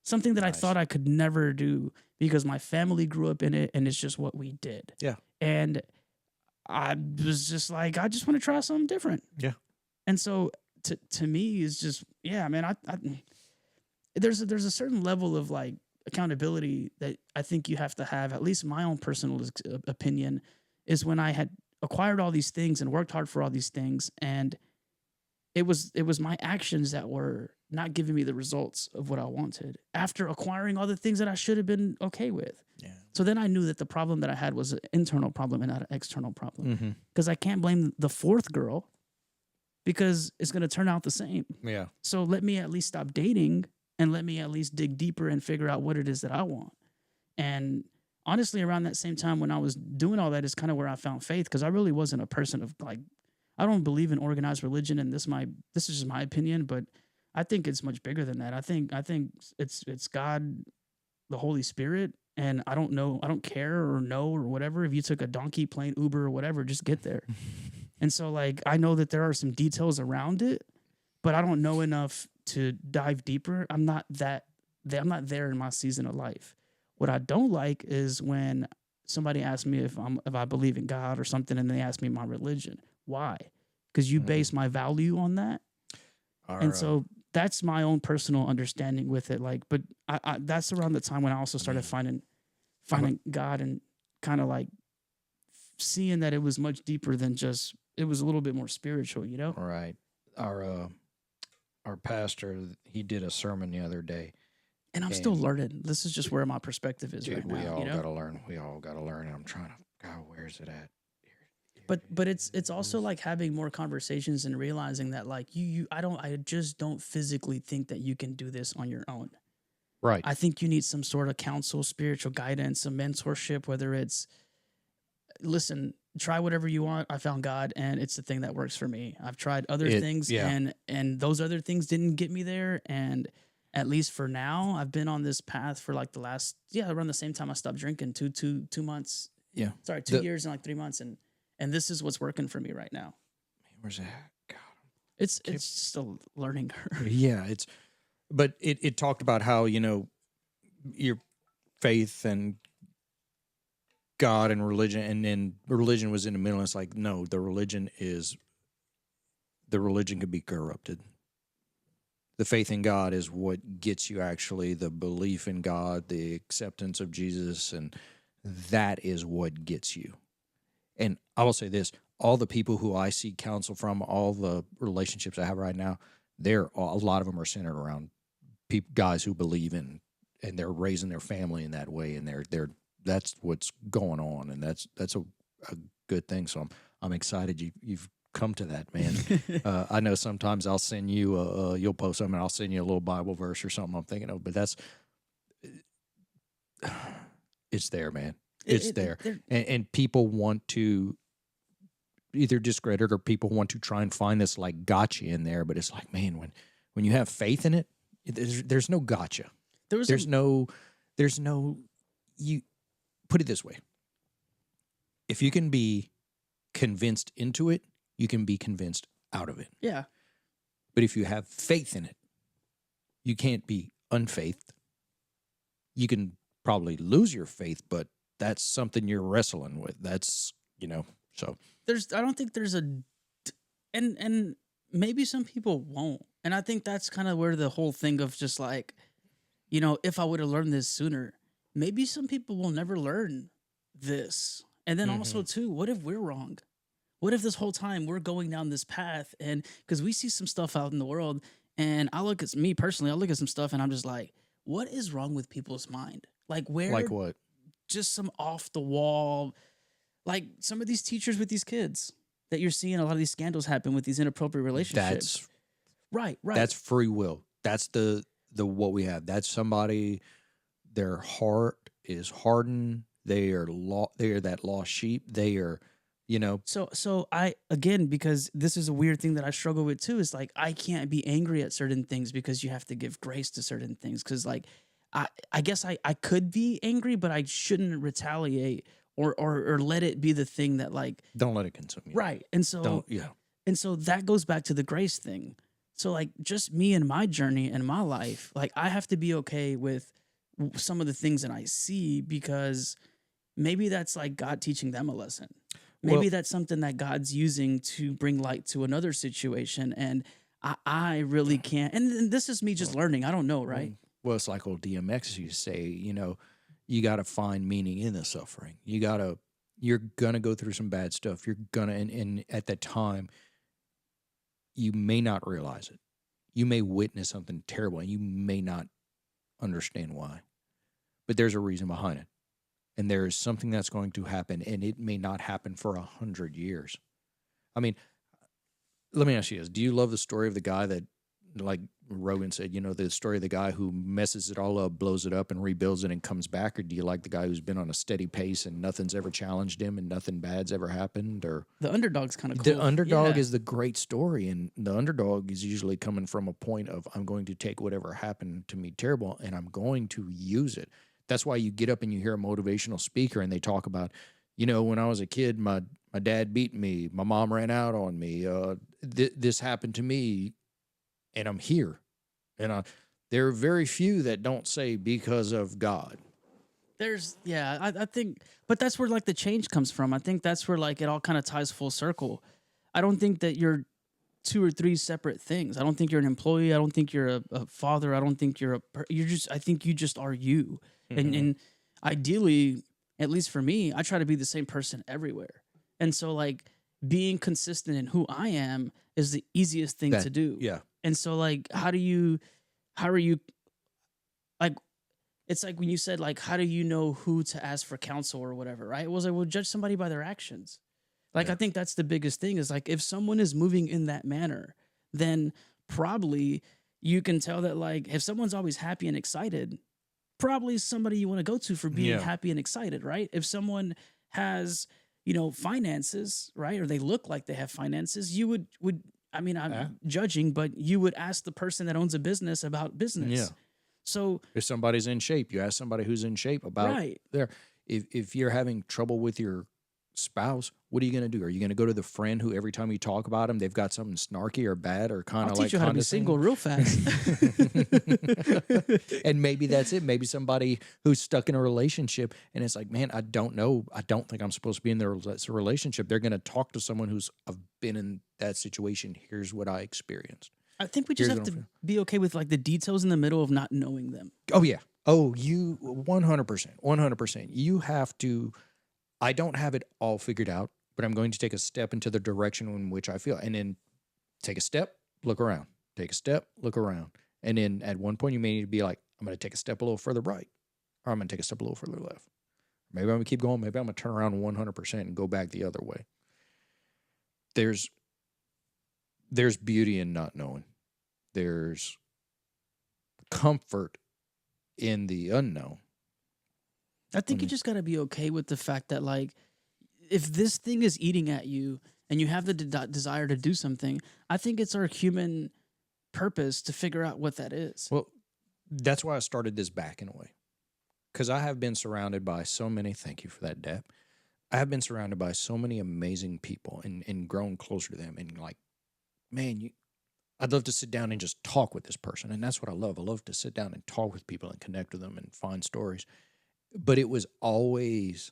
Something that I Nice. thought I could never do because my family grew up in it and it's just what we did. Yeah. And I was just like, I just want to try something different. Yeah. And so to me is just, yeah, man, there's a certain level of like accountability that I think you have to have, at least my own personal opinion, is when I had acquired all these things and worked hard for all these things, and it was my actions that were not giving me the results of what I wanted after acquiring all the things that I should have been okay with. Yeah. So then I knew that the problem that I had was an internal problem and not an external problem. Mm-hmm. Because I can't blame the fourth girl because it's going to turn out the same. Yeah. So let me at least stop dating and let me at least dig deeper and figure out what it is that I want. And honestly, around that same time when I was doing all that is kind of where I found faith, because I really wasn't a person of like, I don't believe in organized religion, and this is just my opinion, but I think it's much bigger than that. I think it's God, the Holy Spirit, and I don't care or know or whatever. If you took a donkey, plane, Uber, or whatever, just get there. And so like I know that there are some details around it, but I don't know enough to dive deeper. I'm not there in my season of life. What I don't like is when somebody asks me if I believe in God or something, and they ask me my religion. Why? Because you base my value on that. And so that's my own personal understanding with it. Like, but I that's around the time when I also started finding God and kind of like seeing that it was much deeper than just, it was a little bit more spiritual, you know? Right. Our pastor, he did a sermon the other day. And I'm still learning. This is just where my perspective is right now. We all you know? gotta learn. We all gotta learn. And I'm trying to, God, where's it at? But it's also like having more conversations and realizing that like I just don't physically think that you can do this on your own. Right. I think you need some sort of counsel, spiritual guidance, some mentorship, whether it's, listen, try whatever you want. I found God and it's the thing that works for me. I've tried other things and those other things didn't get me there. And at least for now, I've been on this path for like the last, around the same time I stopped drinking, 2 months. Yeah. Sorry, 2 years and like 3 months. And this is what's working for me right now. Where's that? God. It's just a learning curve. Yeah. But it talked about how, your faith and God and religion, and then religion was in the middle. And it's like, no, the religion could be corrupted. The faith in God is what gets you actually the belief in God, the acceptance of Jesus, and that is what gets you. And I will say this, all the people who I seek counsel from, all the relationships I have right now, a lot of them are centered around guys who believe in, and they're raising their family in that way, and that's what's going on, and that's a good thing. So I'm excited you've come to that, man. I know sometimes I'll send you you'll post something, and I'll send you a little Bible verse or something I'm thinking of, but it's there, man. It's there. And people want to either discredit, or people want to try and find this like gotcha in there, but it's like, man, when you have faith in it, there's no gotcha. There's no you put it this way. If you can be convinced into it, you can be convinced out of it. Yeah. But if you have faith in it, you can't be unfaithed. You can probably lose your faith, but that's something you're wrestling with. That's, so. I don't think there's and maybe some people won't. And I think that's kind of where the whole thing of just like, if I would have learned this sooner, maybe some people will never learn this. And then also too, what if we're wrong? What if this whole time we're going down this path, and because we see some stuff out in the world, and I look at some stuff and I'm just like, what is wrong with people's mind? Like what? Just some off the wall, like some of these teachers with these kids that you're seeing a lot of these scandals happen with these inappropriate relationships. Right. That's free will. That's the what we have. That's somebody, their heart is hardened. They are that lost sheep. They are, you know. So I, again, because this is a weird thing that I struggle with too, is like I can't be angry at certain things because you have to give grace to certain things. Because like I guess I could be angry, but I shouldn't retaliate or let it be the thing that like Don't let it consume you. right. And so Don't, yeah. that goes back to the grace thing. So like just me and my journey and my life, like I have to be okay with some of the things that I see because maybe that's like God teaching them a lesson. Well, Maybe that's something that God's using to bring light to another situation. And I really can't. And this is me just learning. I don't know, right? well, it's like old DMX used to say, you know, you got to find meaning in the suffering. You're going to go through some bad stuff. You're going to, and at that time, you may not realize it. You may witness something terrible and you may not understand why, but there's a reason behind it. And there is something that's going to happen, and it may not happen for 100 years. I mean, let me ask you this. Do you love the story of the guy that, like Rogan said, you know, the story of the guy who messes it all up, blows it up, and rebuilds it and comes back? Or do you like the guy who's been on a steady pace and nothing's ever challenged him and nothing bad's ever happened? Or The underdog's kind of cool. the underdog Yeah. is the great story, and the underdog is usually coming from a point of, I'm going to take whatever happened to me terrible and I'm going to use it. That's why you get up and you hear a motivational speaker and they talk about, you know, when I was a kid, my dad beat me, my mom ran out on me, this happened to me, and I'm here. And there are very few that don't say because of God. I think, but that's where like the change comes from. I think that's where like it all kind of ties full circle. I don't think that you're two or three separate things. I don't think you're an employee. I don't think you're a father. I don't think you're just, I think you just are you. And ideally, at least for me, I try to be the same person everywhere. And so like being consistent in who I am is the easiest thing to do. Yeah. And so like how are you like it's like when you said like how do you know who to ask for counsel or whatever, right? It was like, well, judge somebody by their actions. Like Yeah. I think that's the biggest thing is like if someone is moving in that manner, then probably you can tell that like if someone's always happy and excited, probably somebody you want to go to for being Yeah. happy and excited, right? If someone has, you know, finances, right? Or they look like they have finances, you would I mean, I'm Yeah. judging, but you would ask the person that owns a business about business. Yeah. So, If somebody's in shape, you ask somebody who's in shape about right. their. If you're having trouble with your spouse, what are you going to do? Are you going to go to the friend who every time you talk about them, they've got something snarky or bad or kind I'll of teach like you how to be single condescending? real fast. And maybe that's it. Maybe somebody who's stuck in a relationship and it's like, man, I don't know. I don't think I'm supposed to be in this relationship. They're going to talk to someone who's, I've been in that situation. Here's what I experienced. I think we just Here's have what to I'm be okay with like the details in the middle of not knowing them. Oh yeah. Oh, you 100%. 100%. You have to. I don't have it all figured out, but I'm going to take a step into the direction in which I feel, and then take a step, look around. Take a step, look around, and then at one point you may need to be like, I'm going to take a step a little further right, or I'm going to take a step a little further left. Maybe I'm going to keep going. Maybe I'm going to turn around 100% and go back the other way. There's beauty in not knowing. There's comfort in the unknown. I think you just got to be okay with the fact that like if this thing is eating at you and you have the desire to do something, I think it's our human purpose to figure out what that is. Well, that's why I started this back in a way. Because I have been surrounded by so many, thank you for that, Deb. I have been surrounded by so many amazing people and grown closer to them. And like, man, I'd love to sit down and just talk with this person. And that's what I love. I love to sit down and talk with people and connect with them and find stories. But it was always,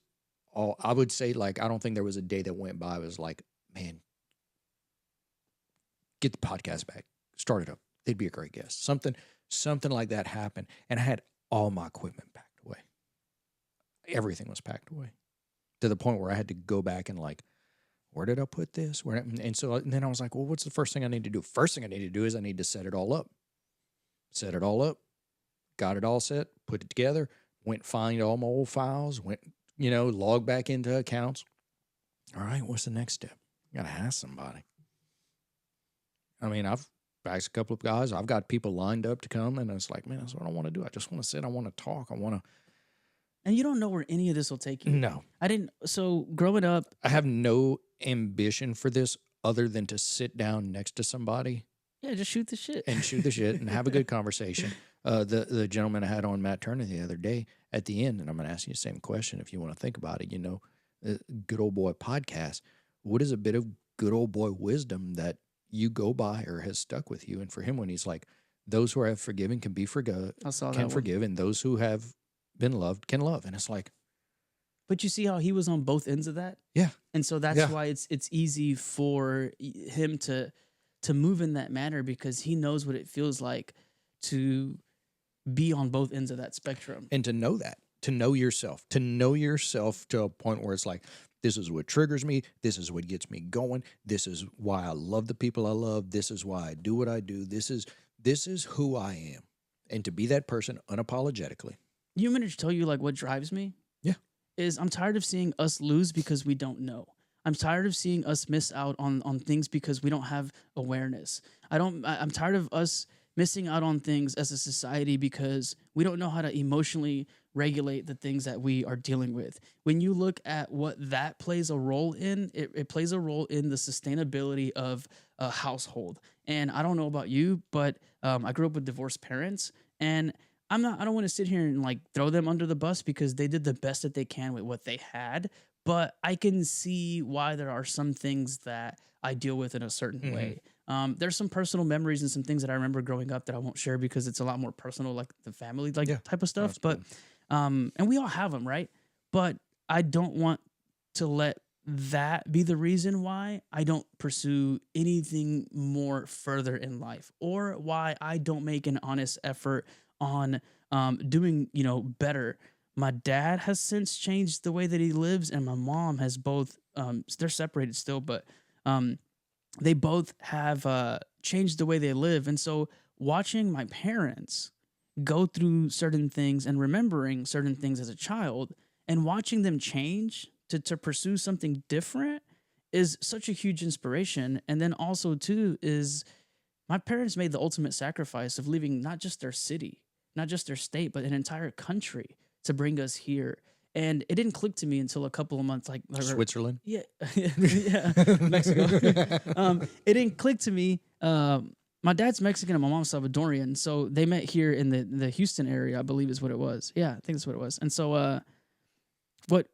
I would say, like, I don't think there was a day that went by. It was like, man, get the podcast back, start it up. They'd be a great guest. Something like that happened. And I had all my equipment packed away. Everything was packed away to the point where I had to go back and like, where did I put this? And then I was like, well, what's the first thing I need to do? First thing I need to do is I need to set it all up. Set it all up, got it all set, put it together, went find all my old files, went, log back into accounts. All right, what's the next step? Got to ask somebody. I mean, I've asked a couple of guys. I've got people lined up to come, and it's like, man, that's what I want to do. I just want to sit. I want to talk. I want to And you don't know where any of this will take you. No. I didn't. So growing up, I have no ambition for this other than to sit down next to somebody yeah, just shoot the shit. and shoot the shit and have a good conversation. The gentleman I had on, Matt Turner, the other day at the end, and I'm going to ask you the same question if you want to think about it. Good old boy podcast. What is a bit of good old boy wisdom that you go by or has stuck with you? And for him, when he's like, those who have forgiven can be I saw that can one. forgive, and those who have been loved can love. And it's like, But you see how he was on both ends of that? yeah. And so that's Yeah. why it's easy for him to move in that manner, because he knows what it feels like to be on both ends of that spectrum. And to know that, to know yourself to a point where it's like, this is what triggers me. This is what gets me going. This is why I love the people I love. This is why I do what I do. This is who I am. And to be that person unapologetically. You want me to tell you like what drives me? Yeah. Is I'm tired of seeing us lose because we don't know. I'm tired of seeing us miss out on things because we don't have awareness. I'm tired of us missing out on things as a society because we don't know how to emotionally regulate the things that we are dealing with. When you look at what that plays a role in, it plays a role in the sustainability of a household. And I don't know about you, but I grew up with divorced parents, and I don't want to sit here and like throw them under the bus because they did the best that they can with what they had. But I can see why there are some things that I deal with in a certain way. There's some personal memories and some things that I remember growing up that I won't share because it's a lot more personal, like the family type of stuff. But and we all have them, right? But I don't want to let that be the reason why I don't pursue anything more further in life, or why I don't make an honest effort on doing better. My dad has since changed the way that he lives, and my mom has both. They're separated still, but they both have changed the way they live. And so, watching my parents go through certain things and remembering certain things as a child, and watching them change to pursue something different is such a huge inspiration. And then also too is my parents made the ultimate sacrifice of leaving not just their city, not just their state, but an entire country to bring us here. And it didn't click to me until a couple of months, like Switzerland. yeah, yeah, Mexico. It didn't click to me. My dad's Mexican and my mom's Salvadorian, so they met here in the Houston area, I believe is what it was. Yeah, I think that's what it was. And so, what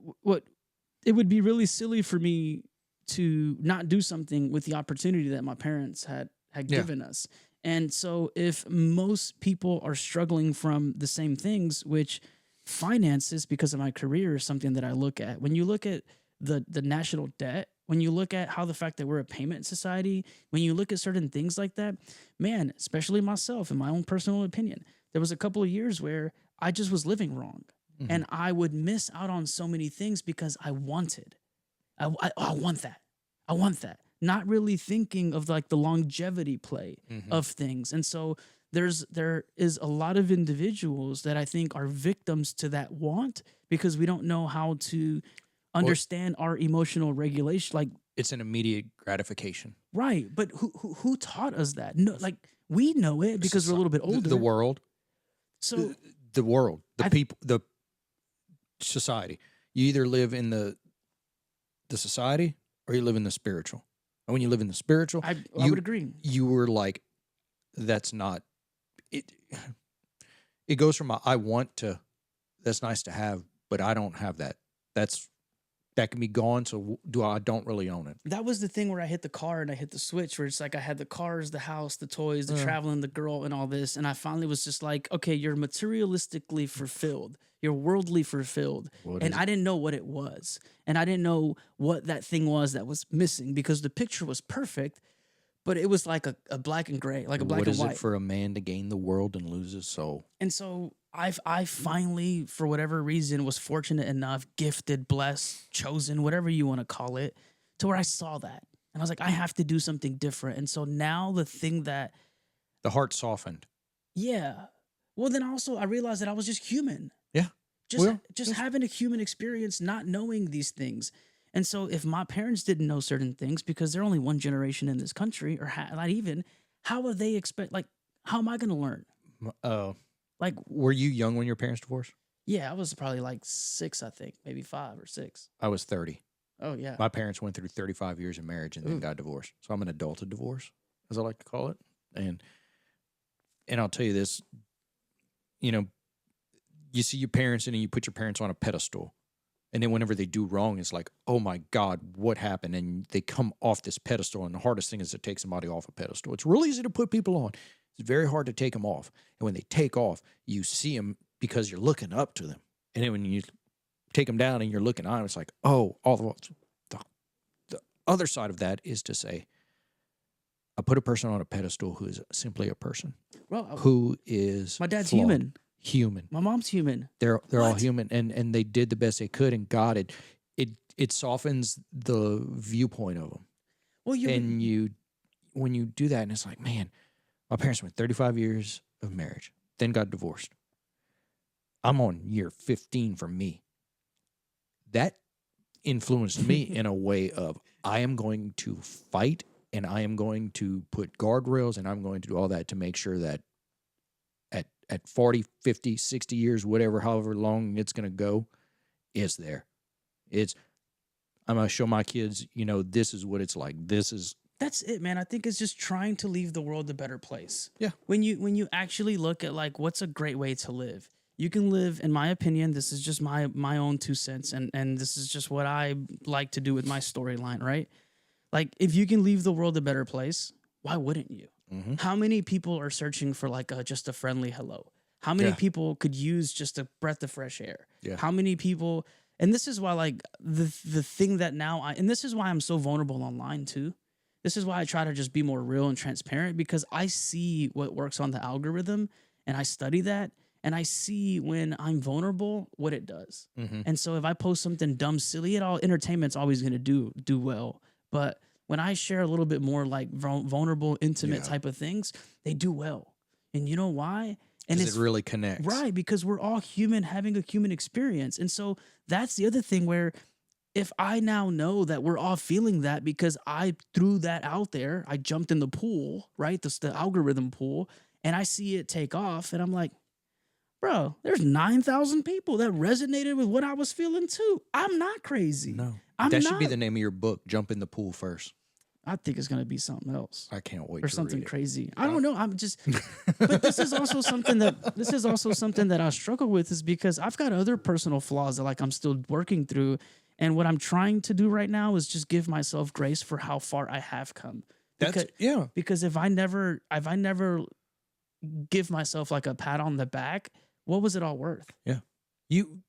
it would be really silly for me to not do something with the opportunity that my parents had given us. And so, if most people are struggling from the same things, which finances, because of my career, is something that I look at. When you look at the national debt, when you look at how the fact that we're a payment society, when you look at certain things like that, man, especially myself, in my own personal opinion, there was a couple of years where I just was living wrong. And I would miss out on so many things because I want that. I want that. Not really thinking of like the longevity play of things. And so there is a lot of individuals that I think are victims to that want because we don't know how to understand our emotional regulation. Like, it's an immediate gratification. right. But who taught us that? No, like we know it because we're a little bit older. The world. So the world, the people, the society. You either live in the society or you live in the spiritual. And when you live in the spiritual, I would agree. You were like, that's not it. It goes from I want to, that's nice to have, but I don't have that. That can be gone. So I don't really own it. That was the thing where I hit the car and I hit the switch, where it's like I had the cars, the house, the toys, the traveling, the girl, and all this. And I finally was just like, okay, you're materialistically fulfilled. You're worldly fulfilled. And I didn't know what it was. And I didn't know what that thing was that was missing, because the picture was perfect, but it was like a black and gray, like a black and white. What is it for a man to gain the world and lose his soul? And so I finally, for whatever reason, was fortunate enough, gifted, blessed, chosen, whatever you want to call it, to where I saw that. And I was like, I have to do something different. And so now the thing that... the heart softened. Yeah. Well, then also I realized that I was just human. Yeah. Just having a human experience, not knowing these things. And so if my parents didn't know certain things, because they're only one generation in this country, or not even, how would they expect, like, how am I going to learn? Like, were you young when your parents divorced? Yeah, I was probably like 6, I think, maybe 5 or 6. I was 30. Oh yeah. My parents went through 35 years of marriage and then Ooh. got divorced. So I'm an adulted divorce, as I like to call it. And I'll tell you this, you know, you see your parents and then you put your parents on a pedestal. And then whenever they do wrong, it's like, oh my God, what happened? And they come off this pedestal. And the hardest thing is to take somebody off a pedestal. It's really easy to put people on. It's very hard to take them off. And when they take off, you see them because you're looking up to them. And then when you take them down and you're looking on, it's like, oh, the other side of that is to say, I put a person on a pedestal who is simply a person, Well, who is my dad's flawed. human. Human. My mom's human. They're all What? human, and they did the best they could, and God, it softens the viewpoint of them. Well, And when you do that, and it's like, man, my parents went 35 years of marriage, then got divorced. I'm on year 15 for me. That influenced me in a way of I am going to fight and I am going to put guardrails and I'm going to do all that to make sure that at 40, 50, 60 years, whatever, however long it's going to go, it's there. I'm going to show my kids, this is what it's like. That's it, man. I think it's just trying to leave the world a better place. Yeah. When you actually look at like what's a great way to live. You can live, in my opinion, this is just my own 2 cents, and this is just what I like to do with my storyline, right? Like if you can leave the world a better place, why wouldn't you? Mm-hmm. How many people are searching for like just a friendly hello? How many people could use just a breath of fresh air? Yeah. How many people, and this is why like the thing that now and this is why I'm so vulnerable online too. This is why I try to just be more real and transparent, because I see what works on the algorithm and I study that and I see when I'm vulnerable what it does. Mm-hmm. And so if I post something dumb, silly, entertainment's always going to do well. But when I share a little bit more like vulnerable, intimate type of things, they do well. And you know why? And it really connects. Right, because we're all human having a human experience. And so that's the other thing where if I now know that we're all feeling that because I threw that out there, I jumped in the pool, right? The algorithm pool, and I see it take off, and I'm like, bro, there's 9,000 people that resonated with what I was feeling too. I'm not crazy. No. I'm that not. should be the name of your book, Jump in the Pool First. I think it's going to be something else. I can't wait or to something read it. crazy. I don't know. I'm just, but this is also something that I struggle with, is because I've got other personal flaws that like I'm still working through. And what I'm trying to do right now is just give myself grace for how far I have come. Because if I never give myself like a pat on the back, what was it all worth? Yeah. You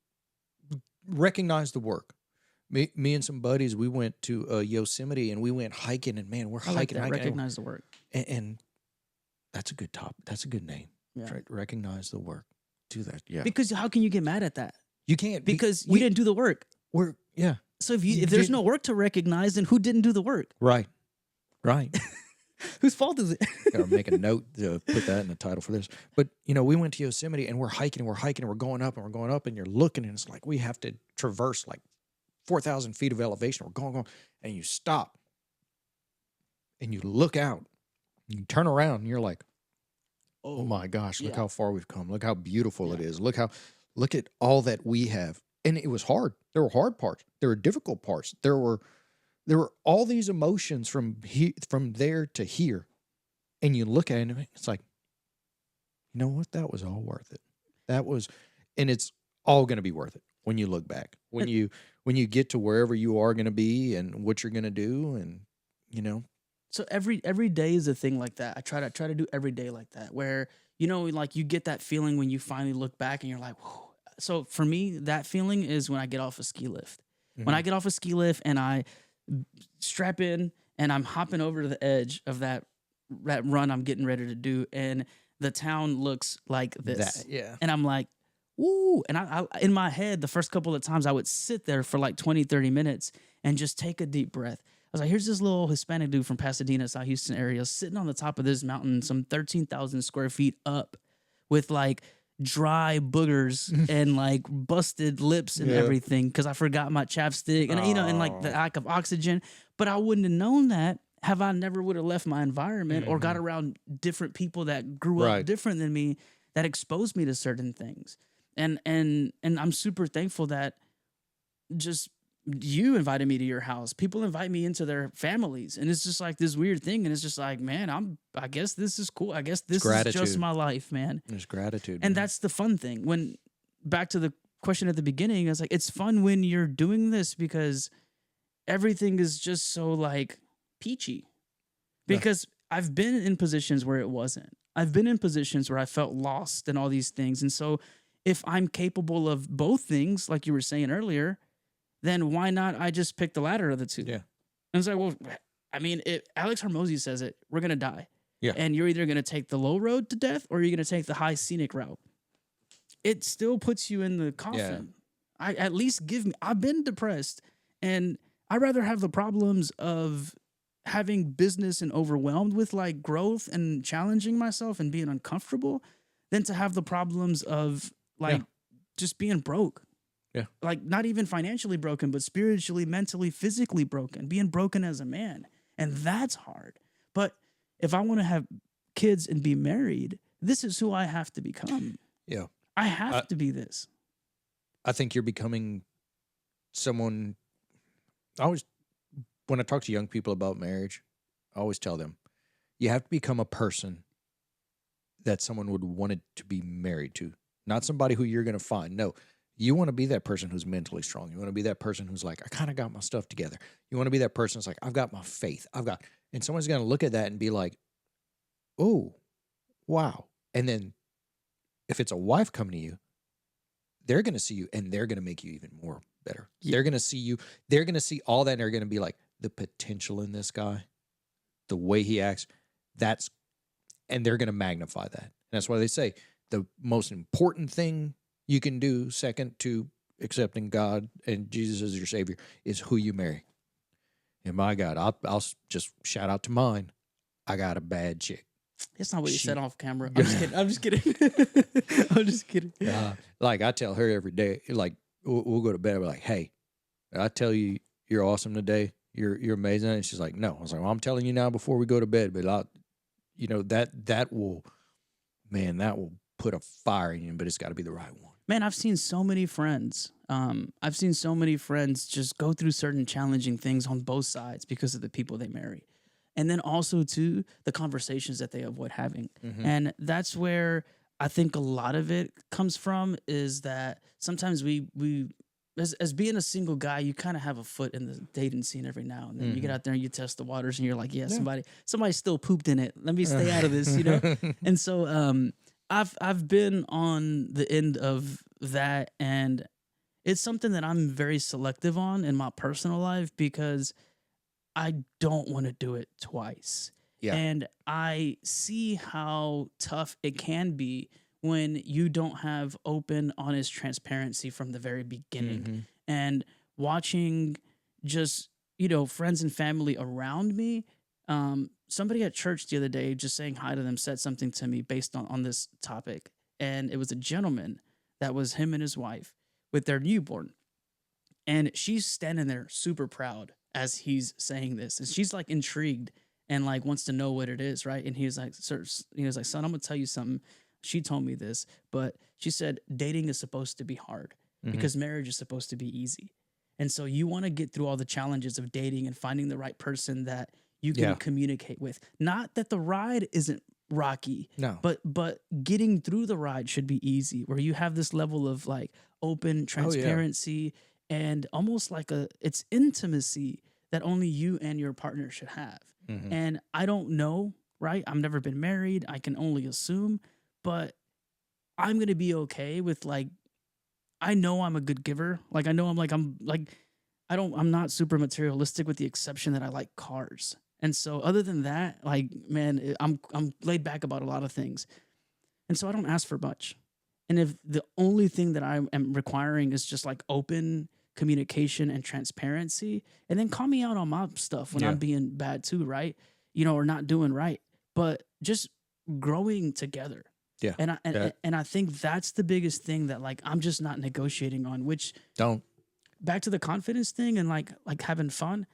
recognize the work. Me and some buddies, we went to Yosemite and we went hiking, and man, we're hiking. Recognize the work. And that's a good top. That's a good name. Yeah. Right? Recognize the work. Do that. Yeah. Because how can you get mad at that? You can't. Because you didn't do the work. So if there's no work to recognize, then who didn't do the work? Right. Whose fault is it? Gotta make a note to put that in the title for this. But we went to Yosemite and we're hiking and we're going up and you're looking, and it's like we have to traverse like 4,000 feet of elevation. We're going, and you stop and you look out, and you turn around, and you're like, oh my gosh, look how far we've come. Look how beautiful it is. Look at all that we have. And it was hard. There were hard parts. There were difficult parts. There were all these emotions from there to here. And you look at it and it's like, you know what? That was all worth it. And it's all going to be worth it when you look back, when you get to wherever you are going to be and what you're going to do. And, So every day is a thing like that. I try to do every day like that, where, like you get that feeling when you finally look back and you're like, whoa. So for me, that feeling is when I get off a ski lift. Mm-hmm. When I get off a ski lift and I strap in and I'm hopping over to the edge of that run I'm getting ready to do, and the town looks like this. And I'm like, woo. And I in my head, the first couple of times I would sit there for like 20, 30 minutes and just take a deep breath. I was like, here's this little Hispanic dude from Pasadena, South Houston area, sitting on the top of this mountain, some 13,000 square feet up, with like dry boogers and like busted lips and everything, because I forgot my chapstick and and like the lack of oxygen. But I wouldn't have known that have I never would have left my environment or got around different people that grew up different than me, that exposed me to certain things. And I'm super thankful that just you invited me to your house. People invite me into their families, and it's just like this weird thing. And it's just like, man, I guess this is cool. I guess It's this is just gratitude. my life, man. It's gratitude, And man. that's the fun thing. When back to the question at the beginning, it's like it's fun when you're doing this because everything is just so like peachy. Yeah. Because I've been in positions where it wasn't. I've been in positions where I felt lost and all these things. And so if I'm capable of both things, like you were saying earlier, then why not I just pick the latter of the two? Yeah. And it's like, well, I mean, Alex Hormozy says it, we're gonna die. Yeah. And you're either gonna take the low road to death or you're gonna take the high scenic route. It still puts you in the coffin. I at least give me I've been depressed and I'd rather have the problems of having business and overwhelmed with like growth and challenging myself and being uncomfortable than to have the problems of like just being broke. Yeah. Like not even financially broken, but spiritually, mentally, physically broken, being broken as a man. And that's hard. But if I want to have kids and be married, this is who I have to become. Yeah. I have to be this. I think you're becoming someone. When I talk to young people about marriage, I always tell them, you have to become a person that someone would want it to be married to, not somebody who you're going to find. No, you want to be that person who's mentally strong. You want to be that person who's like, I kind of got my stuff together. You want to be that person who's like, I've got my faith. And someone's going to look at that and be like, oh, wow. And then if it's a wife coming to you, they're going to see you and they're going to make you even more better. Yeah. They're going to see you. They're going to see all that and they're going to be like, the potential in this guy, the way he acts, and they're going to magnify that. And that's why they say the most important thing you can do, second to accepting God and Jesus as your Savior, is who you marry. And my God, I'll just shout out to mine. I got a bad chick. It's not what you She- said off camera. I'm just kidding. I'm just kidding. I'm just kidding. Like I tell her every day, like we'll go to bed. We're like, hey, I tell you, you're awesome today. You're amazing. And she's like, no. I was like, well, I'm telling you now before we go to bed, but that will put a fire in you, but it's got to be the right one. Man, I've seen so many friends. I've seen so many friends just go through certain challenging things on both sides because of the people they marry. And then also too, the conversations that they avoid having. Mm-hmm. And that's where I think a lot of it comes from is that sometimes we as being a single guy, you kind of have a foot in the dating scene every now and then. You get out there and you test the waters and you're like, yeah, somebody still pooped in it. Let me stay out of this, you know? And so I've been on the end of that, and it's something that I'm very selective on in my personal life because I don't want to do it twice. Yeah. And I see how tough it can be when you don't have open, honest transparency from the very beginning. Mm-hmm. And watching just, friends and family around me. Somebody at church the other day, just saying hi to them, said something to me based on this topic. And it was a gentleman that was him and his wife with their newborn. And she's standing there super proud as he's saying this. And she's like intrigued and like wants to know what it is, right? And he's like, sir, son, I'm gonna tell you something. She told me this, but she said dating is supposed to be hard because marriage is supposed to be easy. And so you want to get through all the challenges of dating and finding the right person that you can communicate with. Not that the ride isn't rocky, No. but getting through the ride should be easy, where you have this level of like open transparency and almost like it's intimacy that only you and your partner should have. Mm-hmm. And I don't know, right? I've never been married. I can only assume, but I'm going to be okay with like, I know I'm a good giver. Like, I know I'm not super materialistic with the exception that I like cars. And so other than that, like, man, I'm laid back about a lot of things. And so I don't ask for much. And if the only thing that I am requiring is just like open communication and transparency, and then call me out on my stuff when I'm being bad too, right? Or not doing right, but just growing together. Yeah. And I think that's the biggest thing that like I'm just not negotiating on, which back to the confidence thing and like having fun.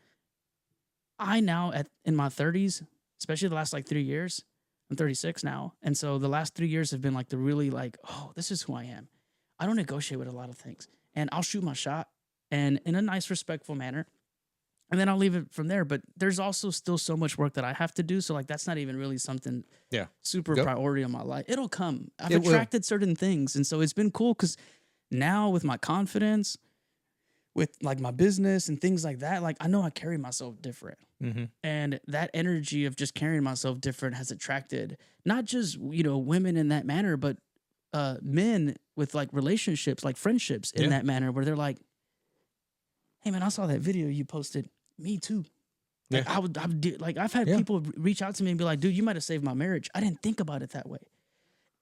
I now in my 30s, especially the last like 3 years, I'm 36 now. And so the last 3 years have been like the really like, oh, this is who I am. I don't negotiate with a lot of things, and I'll shoot my shot and in a nice, respectful manner, and then I'll leave it from there. But there's also still so much work that I have to do. So like that's not even really something Yeah. super Go. priority on my life. It'll come. I've It will. attracted certain things, and so it's been cool because now with my confidence, with like my business and things like that, like I know I carry myself different. Mm-hmm. And that energy of just carrying myself different has attracted not just, you know, women in that manner, but men with like relationships, like friendships in Yeah. that manner where they're like, hey man, I saw that video you posted. Me too. Like Yeah. I've had Yeah. people reach out to me and be like, dude, you might have saved my marriage. I didn't think about it that way.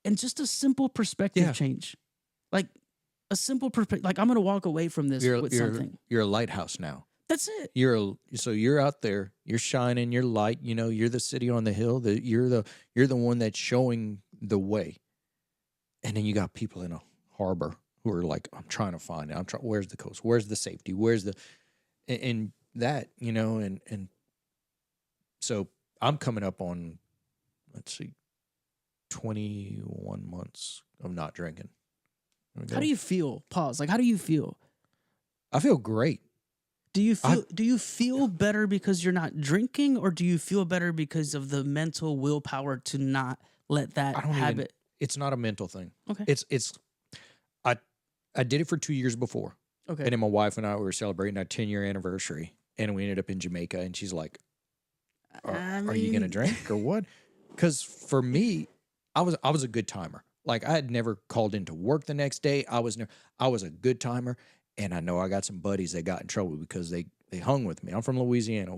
And just a simple perspective Yeah. change. Like a simple perspective. Like I'm going to walk away from this with something. You're a lighthouse now. That's it. So you're out there, you're shining your light, you know, you're the city on the hill, you're the one that's showing the way. And then you got people in a harbor who are like, I'm trying to find it. Where's the coast? Where's the safety? Where's the and that, you know, and so I'm coming up on, let's see, 21 months of not drinking. How do you feel? Pause. Like, how do you feel? I feel great. Do you feel better because you're not drinking, or do you feel better because of the mental willpower to not let that habit? It's not a mental thing. Okay. It's I did it for 2 years before. Okay. And then my wife and I were celebrating our 10-year anniversary, and we ended up in Jamaica, and she's like, are you going to drink or what? Because for me, I was a good timer. Like I had never called into work the next day. I was a good timer. And I know I got some buddies that got in trouble because they hung with me. I'm from Louisiana.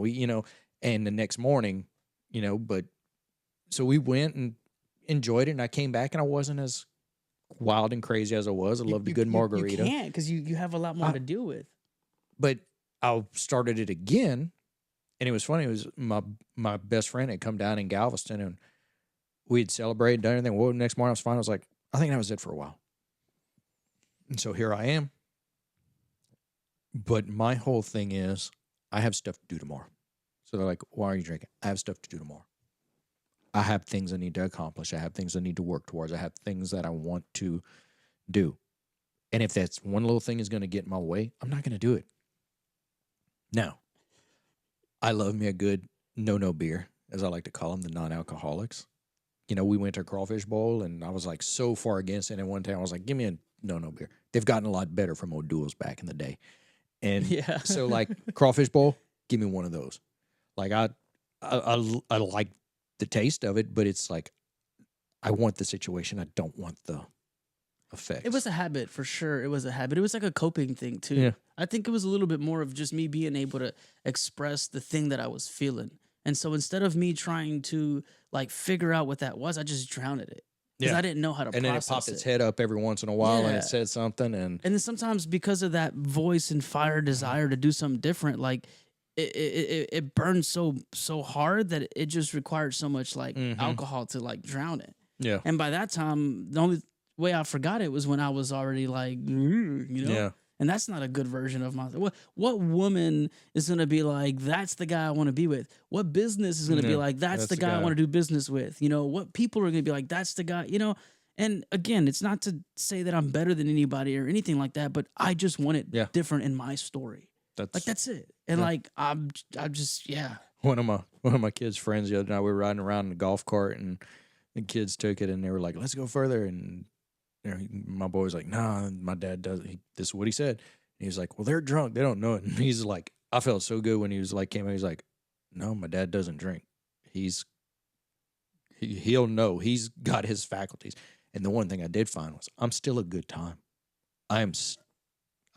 And the next morning, but so we went and enjoyed it. And I came back and I wasn't as wild and crazy as I was. I loved a good margarita. You can't because you have a lot more to deal with. But I started it again. And it was funny. It was my best friend had come down in Galveston and we had celebrated, done everything. Well, the next morning I was fine. I was like, I think that was it for a while. And so here I am. But my whole thing is I have stuff to do tomorrow. So they're like, why are you drinking? I have stuff to do tomorrow. I have things I need to accomplish. I have things I need to work towards. I have things that I want to do. And if that's one little thing is going to get in my way, I'm not going to do it. Now, I love me a good no beer, as I like to call them, the non-alcoholics. We went to a crawfish bowl, and I was like so far against it. And one time I was like, give me a no beer. They've gotten a lot better from O'Doul's back in the day. And so like crawfish bowl, give me one of those. Like I like the taste of it, but it's like I want the situation. I don't want the effects. It was a habit for sure. It was a habit. It was like a coping thing too. Yeah. I think it was a little bit more of just me being able to express the thing that I was feeling. And so instead of me trying to like figure out what that was, I just drowned it. Because I didn't know how to process it. And then it popped its head up every once in a while and it said something. And then sometimes because of that voice and fire desire to do something different, like it burned so hard that it just required so much like alcohol to like drown it. Yeah. And by that time, the only way I forgot it was when I was already like, Yeah. And that's not a good version of myself. What woman is going to be like, that's the guy I want to be with? What business is going to be like, that's the guy I want to do business with? What people are going to be like, that's the guy, And again, it's not to say that I'm better than anybody or anything like that, but I just want it different in my story. That's it. And like, I'm just. One of my kids' friends the other night, we were riding around in a golf cart and the kids took it and they were like, let's go further. And my boy was like, nah, my dad does. This is what he said. And he was like, well, they're drunk. They don't know it. And he's like, I felt so good when he was like, came out. He's like, no, my dad doesn't drink. He'll know. He's got his faculties. And the one thing I did find was I'm still a good time. I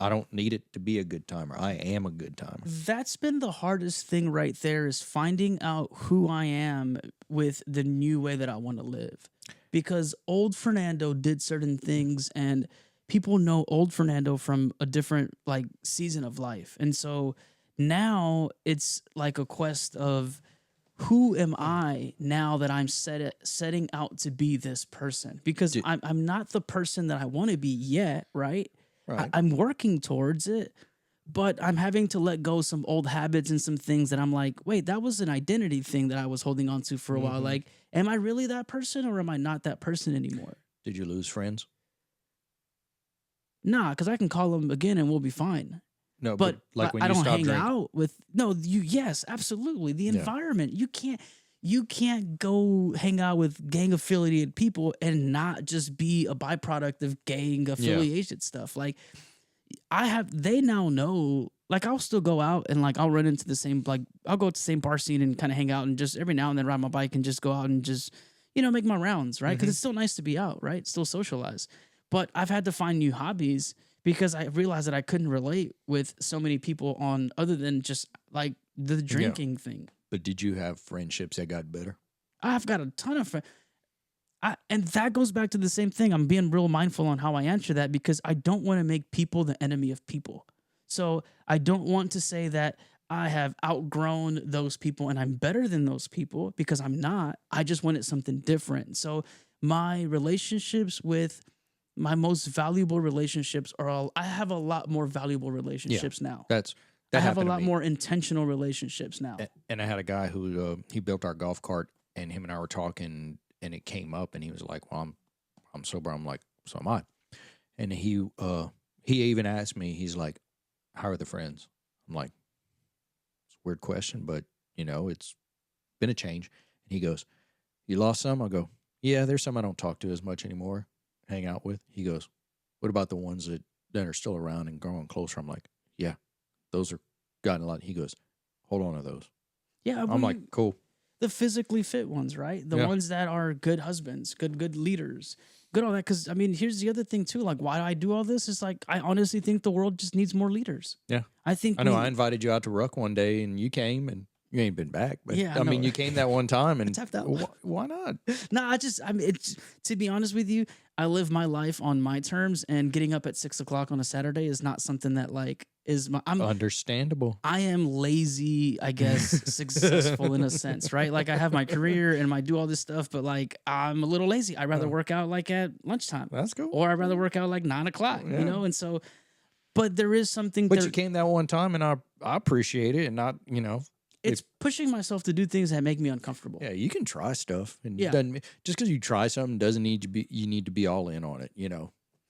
don't need it to be a good timer. I am a good timer. That's been the hardest thing right there is finding out who I am with the new way that I want to live. Because old Fernando did certain things and people know old Fernando from a different like season of life. And so now it's like a quest of who am I now that I'm setting out to be this person? Because I'm not the person that I want to be yet, right? Right. I'm working towards it, but I'm having to let go some old habits and some things that I'm like, wait, that was an identity thing that I was holding on to for a while. Like, am I really that person or am I not that person anymore? Did you lose friends? Nah, because I can call them again and we'll be fine. No, But but like when I you don't stop hang drinking. out with no you. Yes, absolutely. The Yeah. environment. You can't go hang out with gang affiliated people and not just be a byproduct of gang affiliated stuff. Like they now know. Like I'll still go out and like I'll run into the same like I'll go to the same bar scene and kind of hang out and just every now and then ride my bike and just go out and just make my rounds, right? Because Mhm. it's still nice to be out, right? Still socialize. But I've had to find new hobbies because I realized that I couldn't relate with so many people on other than just like the drinking thing. But did you have friendships that got better? I've got a ton of friends. And that goes back to the same thing. I'm being real mindful on how I answer that because I don't want to make people the enemy of people. So I don't want to say that I have outgrown those people and I'm better than those people because I'm not. I just wanted something different. So my relationships with my most valuable relationships are all I have a lot more valuable relationships now. That I have a happened to lot me. more intentional relationships now. And I had a guy who he built our golf cart, and him and I were talking, and it came up, and he was like, "Well, I'm sober." I'm like, "So am I." And he even asked me, he's like, "How are the friends?" I'm like, "It's a weird question, but it's been a change." And he goes, "You lost some?" I go, "Yeah, there's some I don't talk to as much anymore, hang out with." He goes, "What about the ones that are still around and growing closer?" I'm like, "Yeah, those are gotten a lot." He goes, "Hold on to those." Yeah, I'm like, "Cool." the physically fit ones, right? The Yeah. ones that are good husbands, good leaders, good all that. Because I mean, here's the other thing too. Like, why do I do all this? Is like I honestly think the world just needs more leaders. Yeah. I think I know I invited you out to Ruck one day and you came and you ain't been back. But Yeah, I mean, no. you came that one time and tapped out. why not? No, I mean, it's to be honest with you, I live my life on my terms, and getting up at 6 o'clock on a Saturday is not something that like is my. Understandable. I am lazy, I guess, successful in a sense, right? Like I have my career and I do all this stuff, but like I'm a little lazy. I'd rather work out like at lunchtime, That's cool. or I'd rather work out like 9 o'clock, Yeah. And so, but there is something. But you came that one time and I appreciate it, and not, It's pushing myself to do things that make me uncomfortable. yeah, you can try stuff, and Yeah. just because you try something doesn't need to be you need to be all in on it,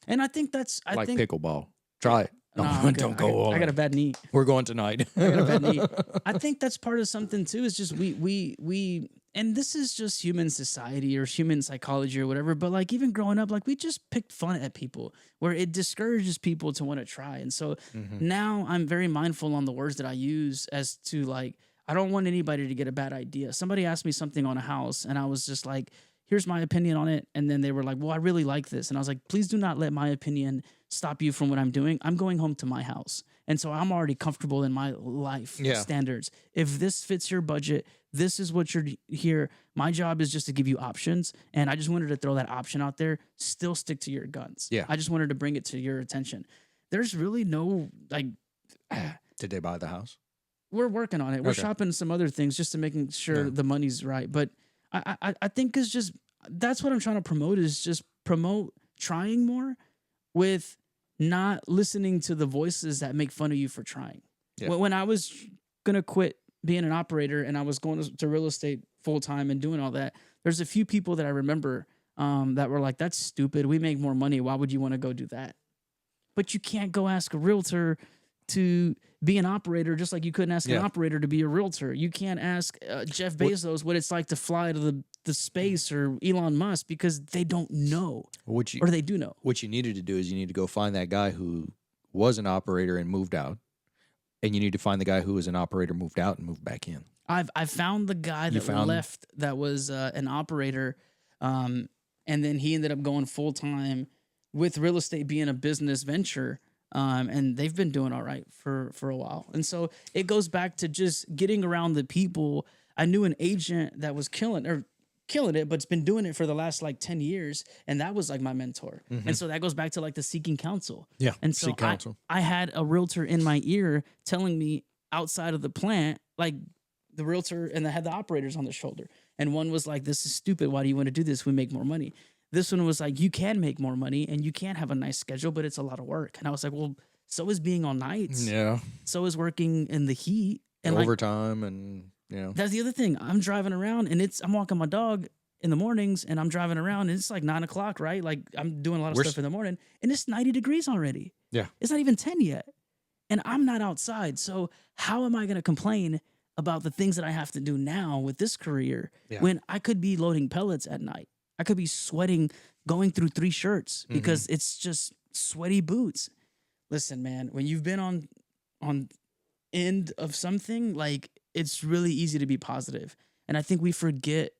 And I think that's like think pickleball. Try it. No, No, I'm good. don't go all I got in. a bad knee. We're going tonight. I got a bad knee. I think that's part of something too. Is just we and this is just human society or human psychology or whatever. But like even growing up, like we just picked fun at people where it discourages people to want to try. And so now I'm very mindful on the words that I use as to like I don't want anybody to get a bad idea. Somebody asked me something on a house, and I was just like, here's my opinion on it. And then they were like, well, I really like this. And I was like, please do not let my opinion stop you from what I'm doing. I'm going home to my house. And so I'm already comfortable in my life standards. If this fits your budget, this is what you're here. My job is just to give you options. And I just wanted to throw that option out there. Still stick to your guns. Yeah. I just wanted to bring it to your attention. There's really no like Did they buy the house? we're working on it. We're Okay. shopping some other things just to making sure Yeah. the money's right. But I think it's just that's what I'm trying to promote is just promote trying more with not listening to the voices that make fun of you for trying. Yeah. When I was gonna quit being an operator and I was going to real estate full time and doing all that, there's a few people that I remember that were like, "That's stupid. We make more money. Why would you want to go do that?" But you can't go ask a realtor to be an operator just like you couldn't ask an operator to be a realtor. You can't ask Jeff Bezos what it's like to fly to the space or Elon Musk because they don't know or they do know. What you needed to do is you need to go find that guy who was an operator and moved out, and you need to find the guy who was an operator, moved out, and moved back in. I found the guy that left that was an operator, and then he ended up going full time with real estate being a business venture. And they've been doing all right for a while. And so it goes back to just getting around the people. I knew an agent that was killing it, but it's been doing it for the last like 10 years. And that was like my mentor. And so that goes back to like the seeking counsel. Yeah. And so seek counsel. I had a realtor in my ear telling me outside of the plant, like the realtor and I had the operators on their shoulder. And one was like, "This is stupid. Why do you want to do this? We make more money." This one was like, "You can make more money and you can have a nice schedule, but it's a lot of work." And I was like, "Well, so is being on nights. Yeah. So is working in the heat and like, Overtime and that's the other thing. I'm driving around and I'm walking my dog in the mornings and I'm driving around and it's like 9 o'clock, right? Like I'm doing a lot of We're stuff in the morning and it's 90 degrees already. yeah. It's not even 10 yet. And I'm not outside. So how am I going to complain about the things that I have to do now with this career Yeah. when I could be loading pellets at night? I could be sweating, going through 3 shirts because it's just sweaty boots. Listen, man, when you've been on end of something, like it's really easy to be positive. And I think we forget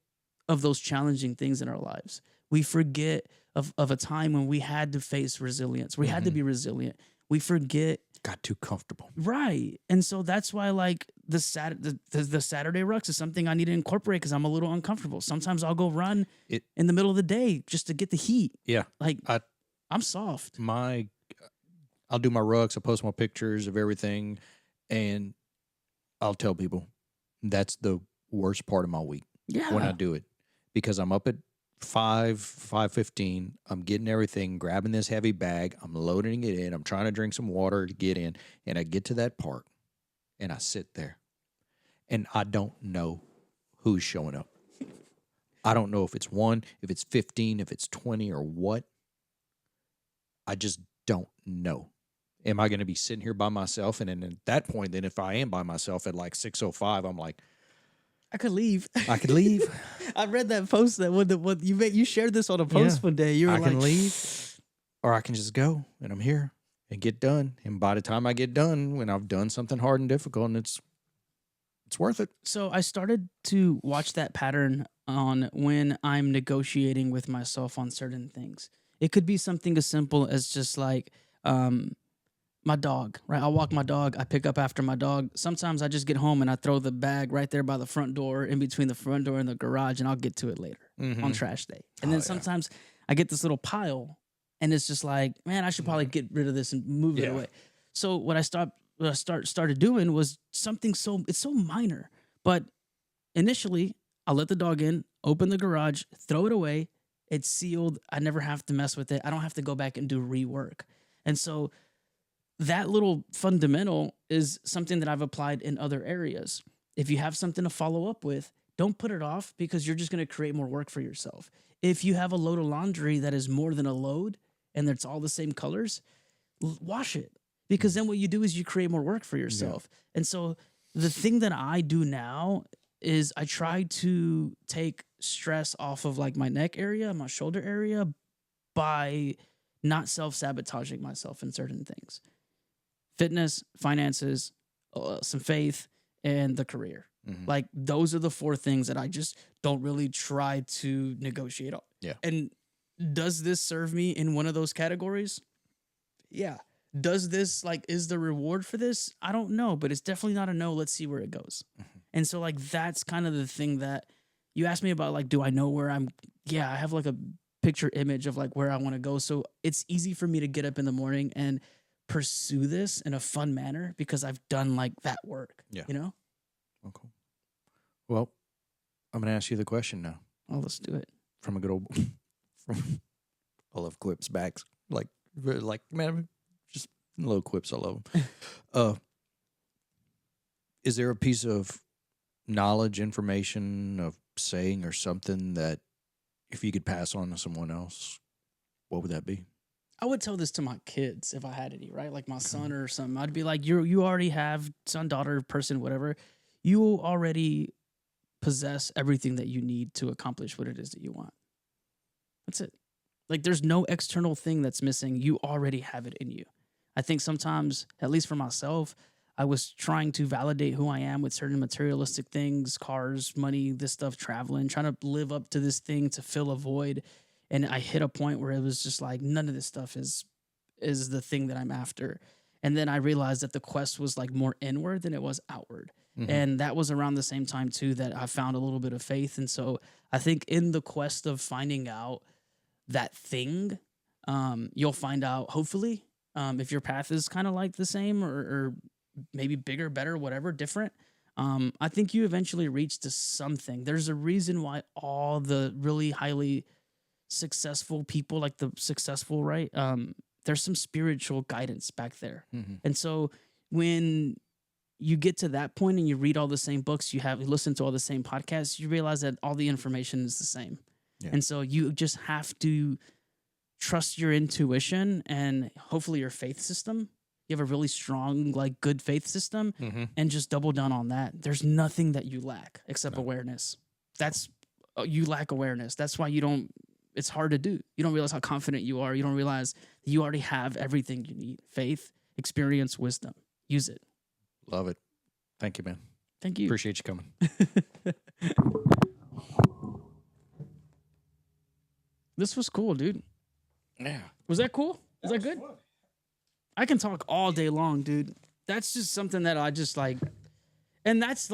of those challenging things in our lives. We forget of a time when we had to face resilience. We had to be resilient. We forget. Got too comfortable. Right. And so that's why like the Saturday rucks is something I need to incorporate because I'm a little uncomfortable. Sometimes I'll go run in the middle of the day just to get the heat. Yeah. Like I'm soft. I'll do my rucks, I post my pictures of everything, and I'll tell people that's the worst part of my week when I do it. Because I'm up at 5:15, I'm getting everything, grabbing this heavy bag, I'm loading it in, I'm trying to drink some water to get in, and I get to that part, and I sit there, and I don't know who's showing up. I don't know if it's 1, if it's 15, if it's 20, or what. I just don't know. Am I going to be sitting here by myself? And then at that point, then if I am by myself at like 6:05, I'm like, I could leave. I could leave. I read that post that what you shared this on a post one day. You were I like, can leave, or I can just go, and I'm here and get done. And by the time I get done, when I've done something hard and difficult, and it's worth it. So I started to watch that pattern on when I'm negotiating with myself on certain things. It could be something as simple as just like my dog, right? I'll walk my dog. I pick up after my dog. Sometimes I just get home and I throw the bag right there by the front door, in between the front door and the garage, and I'll get to it later on trash day. And then sometimes I get this little pile, and it's just like, man, I should probably get rid of this and move it away. So what I started doing was something it's so minor, but initially I'll let the dog in, open the garage, throw it away. It's sealed. I never have to mess with it. I don't have to go back and do rework. And so that little fundamental is something that I've applied in other areas. If you have something to follow up with, don't put it off because you're just going to create more work for yourself. If you have a load of laundry that is more than a load and it's all the same colors, wash it, because then what you do is you create more work for yourself. Yeah. And so the thing that I do now is I try to take stress off of like my neck area, my shoulder area, by not self-sabotaging myself in certain things. Fitness, finances, some faith, and the career. Like those are the 4 things that I just don't really try to negotiate on. Yeah. And does this serve me in one of those categories? Yeah. Does this, like, is the reward for this? I don't know, but it's definitely not a no. Let's see where it goes. And so like that's kind of the thing that you asked me about, like, do I know where I have like a picture image of like where I want to go. So it's easy for me to get up in the morning and pursue this in a fun manner because I've done like that work. Yeah. You know? Okay. Well, I'm going to ask you the question now. Oh, let's do it. From a good old, I love quips, backs. Like, man, just little quips. I love them. Is there a piece of knowledge, information, of saying or something that if you could pass on to someone else, what would that be? I would tell this to my kids if I had any, right? Like my son or something. I'd be like, you already have son, daughter, person, whatever. You already possess everything that you need to accomplish what it is that you want. That's it. Like there's no external thing that's missing. You already have it in you. I think sometimes, at least for myself, I was trying to validate who I am with certain materialistic things, cars, money, this stuff, traveling, trying to live up to this thing to fill a void. And I hit a point where it was just like, none of this stuff is the thing that I'm after. And then I realized that the quest was like more inward than it was outward. And that was around the same time too that I found a little bit of faith. And so I think in the quest of finding out that thing, you'll find out, hopefully, if your path is kind of like the same or maybe bigger, better, whatever, different. I think you eventually reach to something. There's a reason why all the really highly successful people, like the successful, right? There's some spiritual guidance back there. And so when you get to that point and you read all the same books, you listen to all the same podcasts, you realize that all the information is the same. Yeah. And so you just have to trust your intuition and hopefully your faith system. You have a really strong, like good faith system, and just double down on that. There's nothing that you lack except awareness. You lack awareness. That's why it's hard to do. You don't realize how confident you are. You don't realize that you already have everything you need. Faith, experience, wisdom. Use it. Love it. Thank you, man. Thank you. Appreciate you coming. This was cool, dude. Yeah. Was that cool? Is that good? I can talk all day long, dude. That's just something that I just like. And that's